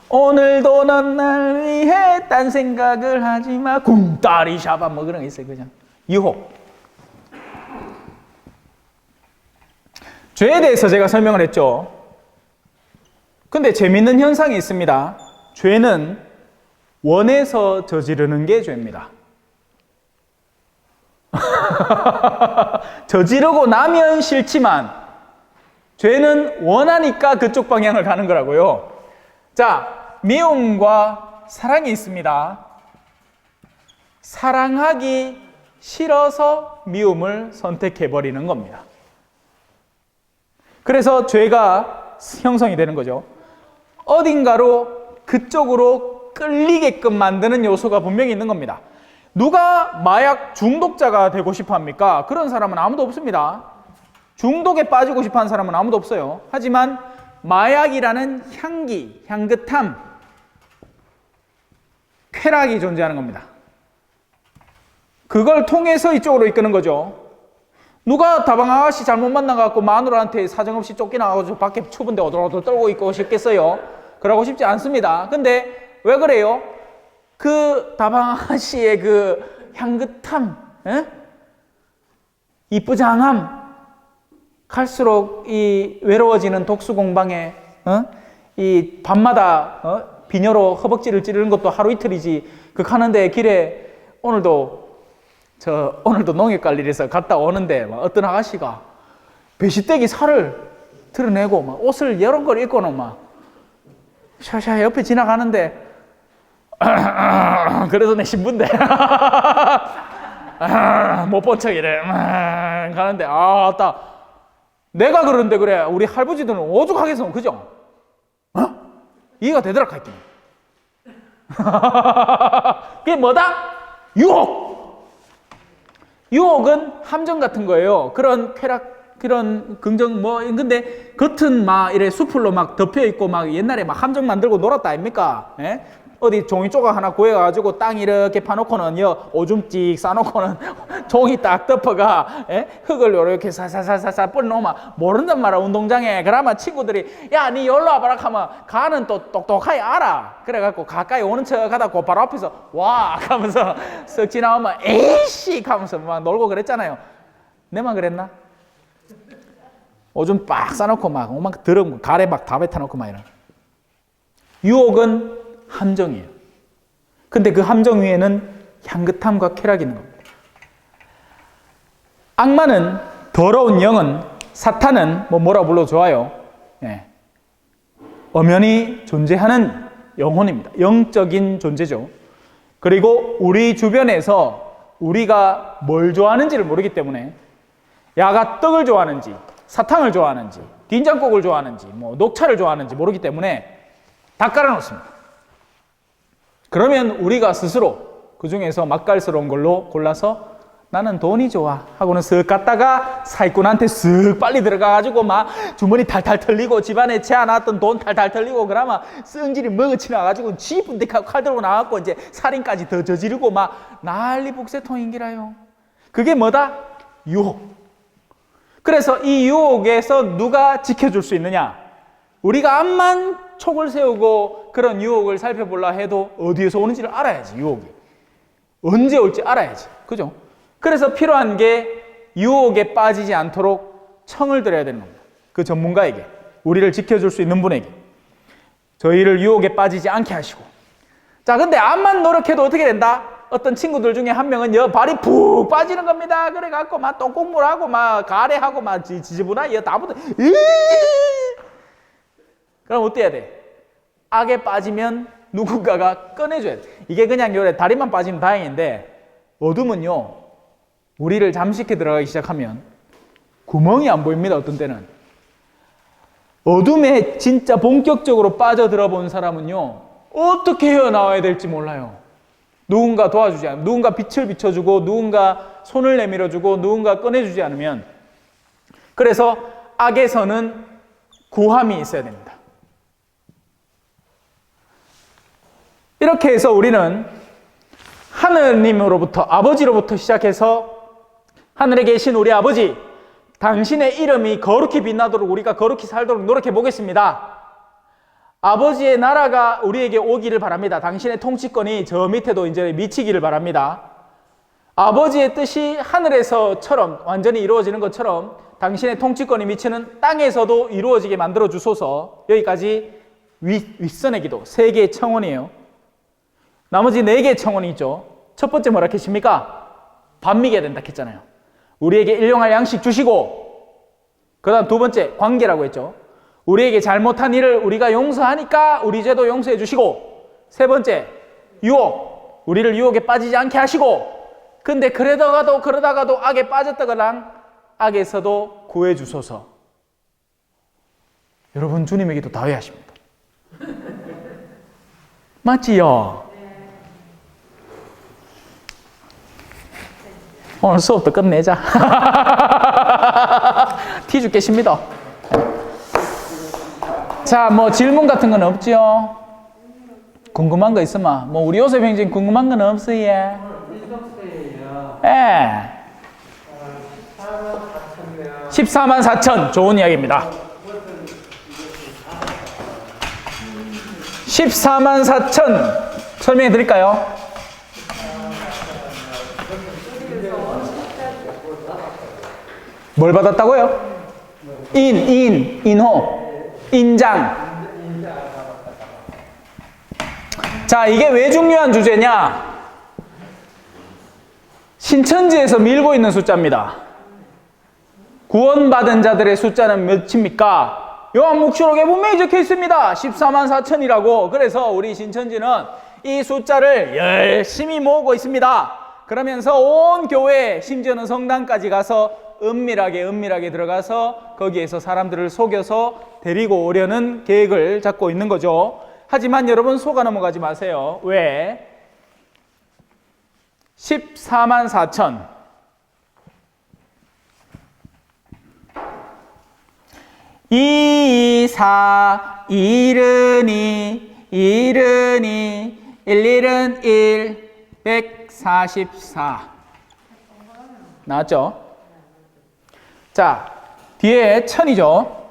오늘도 넌 날 위해 딴 생각을 하지마 궁따리 샤바 뭐 그런 게 있어요. 그죠? 유혹. 죄에 대해서 제가 설명을 했죠. 근데 재밌는 현상이 있습니다. 죄는 원해서 저지르는 게 죄입니다. 저지르고 나면 싫지만 죄는 원하니까 그쪽 방향을 가는 거라고요. 자, 미움과 사랑이 있습니다. 사랑하기 싫어서 미움을 선택해버리는 겁니다. 그래서 죄가 형성이 되는 거죠. 어딘가로 그쪽으로 끌리게끔 만드는 요소가 분명히 있는 겁니다. 누가 마약 중독자가 되고 싶어 합니까? 그런 사람은 아무도 없습니다. 중독에 빠지고 싶어 하는 사람은 아무도 없어요. 하지만 마약이라는 향기, 향긋함, 쾌락이 존재하는 겁니다. 그걸 통해서 이쪽으로 이끄는 거죠. 누가 다방 아가씨 잘못 만나갖고 마누라한테 사정없이 쫓겨나가지고 밖에 추운데 오돌오돌 떨고 있고 싶겠어요? 그러고 싶지 않습니다. 근데 왜 그래요? 그 다방 아가씨의 그 향긋함, 이쁘장함, 갈수록 이 외로워지는 독수 공방에 이 밤마다 비녀로 허벅지를 찌르는 것도 하루 이틀이지. 그 가는데 길에 오늘도 농협 갈 일에서 갔다 오는데 막 어떤 아가씨가 배시떼기 살을 드러내고 막 옷을 여러 걸 입고는 막 샤샤 옆에 지나가는데 그래서 내 신부인데 못 본 척 이래 가는데 아따 내가 그러는데 그래 우리 할아버지들은 오죽하겠어 그죠? 이해가 되더라 할게. 그게 뭐다? 유혹은 함정 같은 거예요. 그런 쾌락, 그런 긍정 근데 겉은 막 이래 수풀로 막 덮여 있고 막 옛날에 막 함정 만들고 놀았다 아닙니까? 예? 어디 종이 조각 하나 구해가지고 땅 이렇게 파놓고는 오줌 찍 싸놓고는 종이 딱 덮어가 흙을 이렇게 사사사사사 뿌려놓으면 모른단 말이야 운동장에. 그러면 친구들이 야 니 여기로 와봐라 하면 가는 또 똑똑하게 알아. 그래갖고 가까이 오는 척 하다 그 바로 앞에서 와 하면서 쓱 지나오면 에이씨 하면서 막 놀고 그랬잖아요. 내만 그랬나? 오줌 빡 싸놓고 막 오만 더러운 가래 막 다 뱉어놓고 막 이런. 유혹은 함정이에요. 근데 그 함정 위에는 향긋함과 쾌락이 있는 겁니다. 악마는, 더러운 영은, 사탄은 뭐라 불러 좋아요. 예. 엄연히 존재하는 영혼입니다. 영적인 존재죠. 그리고 우리 주변에서 우리가 뭘 좋아하는지를 모르기 때문에 야가 떡을 좋아하는지 사탕을 좋아하는지 된장국을 좋아하는지 뭐 녹차를 좋아하는지 모르기 때문에 다 깔아놓습니다. 그러면 우리가 스스로 그 중에서 맛깔스러운 걸로 골라서 나는 돈이 좋아 하고는 쓱 갔다가 사기꾼한테 쓱 빨리 들어가가지고 막 주머니 탈탈 털리고 집안에 채워놨던 돈 탈탈 털리고 그러면 성질이 먹어치 나가지고 지분대하고 칼 들고 나왔고 이제 살인까지 더 저지르고 막 난리 북새통인기라요. 그게 뭐다? 유혹. 그래서 이 유혹에서 누가 지켜줄 수 있느냐? 우리가 암만 촉을 세우고 그런 유혹을 살펴보려 해도 어디에서 오는지를 알아야지. 유혹이 언제 올지 알아야지. 그죠? 그래서 필요한 게 유혹에 빠지지 않도록 청을 드려야 되는 겁니다. 그 전문가에게, 우리를 지켜줄 수 있는 분에게 저희를 유혹에 빠지지 않게 하시고. 자, 근데 암만 노력해도 어떻게 된다? 어떤 친구들 중에 한 명은 발이 푹 빠지는 겁니다. 그래갖고 막 똥국물하고 막 가래하고 막 지지분하 다 붙어. 그럼 어때야 돼? 악에 빠지면 누군가가 꺼내줘야 돼. 이게 그냥 요래 다리만 빠지면 다행인데 어둠은요, 우리를 잠식해 들어가기 시작하면 구멍이 안 보입니다. 어떤 때는 어둠에 진짜 본격적으로 빠져들어 본 사람은요, 어떻게 헤어나와야 될지 몰라요. 누군가 도와주지 않으면, 누군가 빛을 비춰주고 누군가 손을 내밀어주고 누군가 꺼내주지 않으면. 그래서 악에서는 구함이 있어야 됩니다. 이렇게 해서 우리는 하느님으로부터, 아버지로부터 시작해서 하늘에 계신 우리 아버지, 당신의 이름이 거룩히 빛나도록 우리가 거룩히 살도록 노력해 보겠습니다. 아버지의 나라가 우리에게 오기를 바랍니다. 당신의 통치권이 저 밑에도 이제 미치기를 바랍니다. 아버지의 뜻이 하늘에서처럼 완전히 이루어지는 것처럼 당신의 통치권이 미치는 땅에서도 이루어지게 만들어 주소서. 여기까지 윗선의 기도, 3개의 청원이에요. 나머지 4개의 청원이 있죠. 첫 번째 뭐라 했습니까? 밥 먹여야 된다 했잖아요. 우리에게 일용할 양식 주시고, 그 다음 2번째 관계라고 했죠. 우리에게 잘못한 일을 우리가 용서하니까 우리 죄도 용서해 주시고, 3번째 유혹, 우리를 유혹에 빠지지 않게 하시고, 근데 그러다가도 악에 빠졌다거나 악에서도 구해 주소서. 여러분, 주님에게도 다 회하십니다. 맞지요? 오늘 수업도 끝내자. 티 죽겠습니다. 자, 뭐 질문 같은 건 없지요? 궁금한 거 있으면 뭐 우리 요셉 형제님 궁금한 건 없어요? 예. 14만 4천 좋은 이야기입니다. 14만 4천 설명해 드릴까요? 뭘 받았다고요? 인호, 인장. 자, 이게 왜 중요한 주제냐? 신천지에서 밀고 있는 숫자입니다. 구원받은 자들의 숫자는 몇입니까? 요한묵시록에 분명히 적혀 있습니다. 14만 4천이라고. 그래서 우리 신천지는 이 숫자를 열심히 모으고 있습니다. 그러면서 온 교회, 심지어는 성당까지 가서 은밀하게 들어가서 거기에서 사람들을 속여서 데리고 오려는 계획을 잡고 있는 거죠. 하지만 여러분 속아 넘어가지 마세요. 왜? 14만 4천. 이사 이르니 일일은 144 나왔죠? 자, 뒤에 천이죠.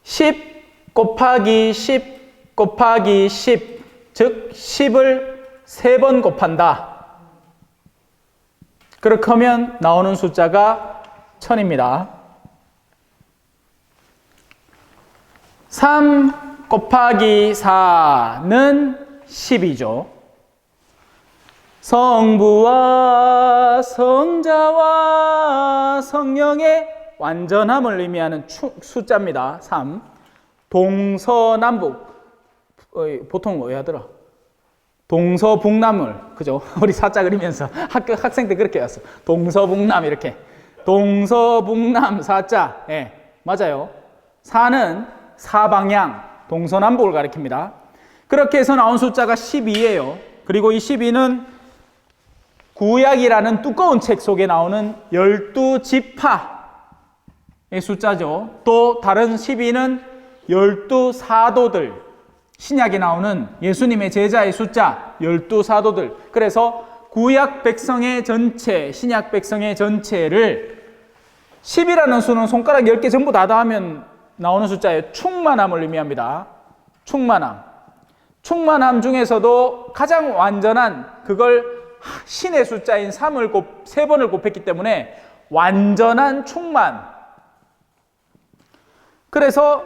10 곱하기 10 곱하기 10, 즉 10을 3번 곱한다. 그렇게 하면 나오는 숫자가 천입니다. 3 곱하기 4는 10이죠. 성부와 성자와 성령의 완전함을 의미하는 숫자입니다. 3. 동서남북. 보통 뭐 하더라? 동서북남을. 그죠? 우리 사자 그리면서 학생 때 그렇게 했어. 동서북남 이렇게. 동서북남 사자. 예, 맞아요. 4는 사방향, 동서남북을 가리킵니다. 그렇게 해서 나온 숫자가 12예요. 그리고 이 12는 구약이라는 두꺼운 책 속에 나오는 12지파의 숫자죠. 또 다른 12는 12사도들, 신약에 나오는 예수님의 제자의 숫자 12사도들. 그래서 구약 백성의 전체, 신약 백성의 전체를 10이라는 수는 손가락 10개 전부 다 더하면 나오는 숫자예요. 충만함을 의미합니다. 충만함. 충만함 중에서도 가장 완전한 그걸 신의 숫자인 3을 3번을 곱했기 때문에 완전한 충만. 그래서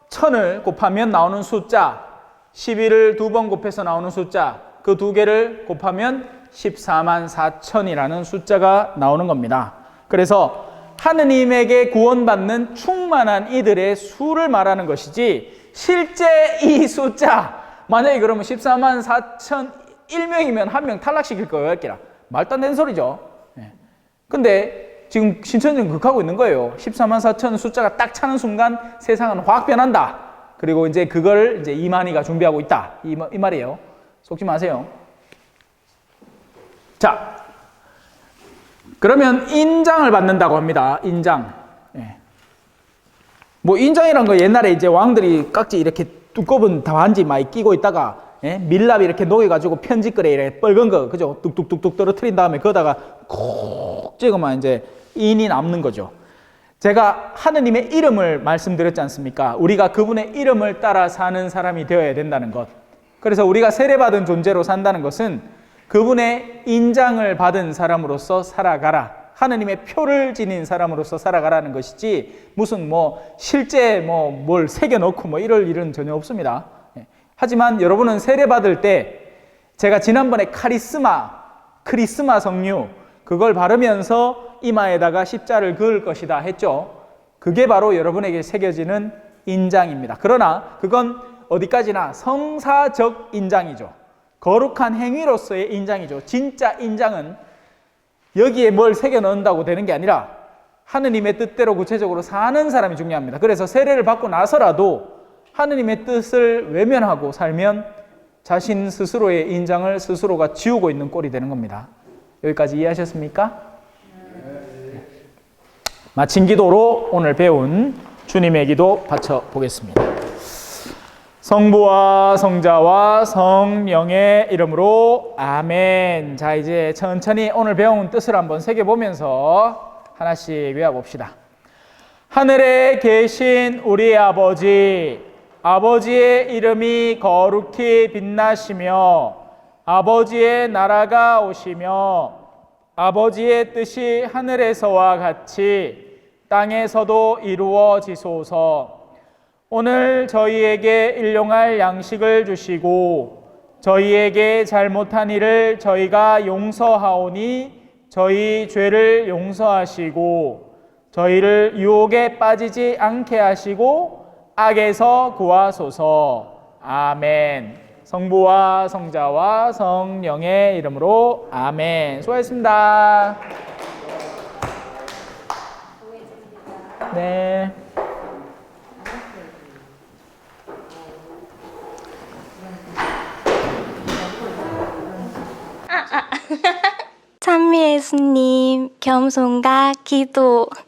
1000을 곱하면 나오는 숫자, 11을 2번 곱해서 나오는 숫자, 그 2개를 곱하면 14만 4천이라는 숫자가 나오는 겁니다. 그래서 하느님에게 구원받는 충만한 이들의 수를 말하는 것이지, 실제 이 숫자, 만약에 그러면 14만 4천 1명이면 1명 탈락시킬 거예요. 말도 안 되는 소리죠. 근데 지금 신천지는 그렇게 하고 있는 거예요. 14만 4천 숫자가 딱 차는 순간 세상은 확 변한다. 그리고 이제 그걸 이제 이만희가 준비하고 있다. 이 말이에요. 속지 마세요. 자, 그러면 인장을 받는다고 합니다. 인장. 뭐 인장이란 거 옛날에 이제 왕들이 깍지 이렇게 두꺼운 반지 많이 끼고 있다가 밀랍 이렇게 녹여가지고 편지글에 이렇게 빨간 거, 그죠? 뚝뚝뚝뚝 떨어뜨린 다음에 거기다가 콕 찍으면 이제 인이 남는 거죠. 제가 하느님의 이름을 말씀드렸지 않습니까? 우리가 그분의 이름을 따라 사는 사람이 되어야 된다는 것. 그래서 우리가 세례받은 존재로 산다는 것은 그분의 인장을 받은 사람으로서 살아가라. 하느님의 표를 지닌 사람으로서 살아가라는 것이지, 무슨 뭐 실제 뭘 새겨놓고 뭐 이럴 일은 전혀 없습니다. 하지만 여러분은 세례받을 때 제가 지난번에 크리스마 성류 그걸 바르면서 이마에다가 십자를 그을 것이다 했죠. 그게 바로 여러분에게 새겨지는 인장입니다. 그러나 그건 어디까지나 성사적 인장이죠. 거룩한 행위로서의 인장이죠. 진짜 인장은 여기에 뭘 새겨 넣는다고 되는 게 아니라 하느님의 뜻대로 구체적으로 사는 사람이 중요합니다. 그래서 세례를 받고 나서라도 하느님의 뜻을 외면하고 살면 자신 스스로의 인장을 스스로가 지우고 있는 꼴이 되는 겁니다. 여기까지 이해하셨습니까? 마친 기도로 오늘 배운 주님의 기도 바쳐보겠습니다. 성부와 성자와 성령의 이름으로 아멘. 자, 이제 천천히 오늘 배운 뜻을 한번 새겨보면서 하나씩 외워봅시다. 하늘에 계신 우리 아버지, 아버지의 이름이 거룩히 빛나시며 아버지의 나라가 오시며 아버지의 뜻이 하늘에서와 같이 땅에서도 이루어지소서. 오늘 저희에게 일용할 양식을 주시고 저희에게 잘못한 일을 저희가 용서하오니 저희 죄를 용서하시고 저희를 유혹에 빠지지 않게 하시고 악에서 구하소서. 아멘. 성부와 성자와 성령의 이름으로 아멘. 수고하셨습니다. 네. 찬미 예수님, 겸손과 기도.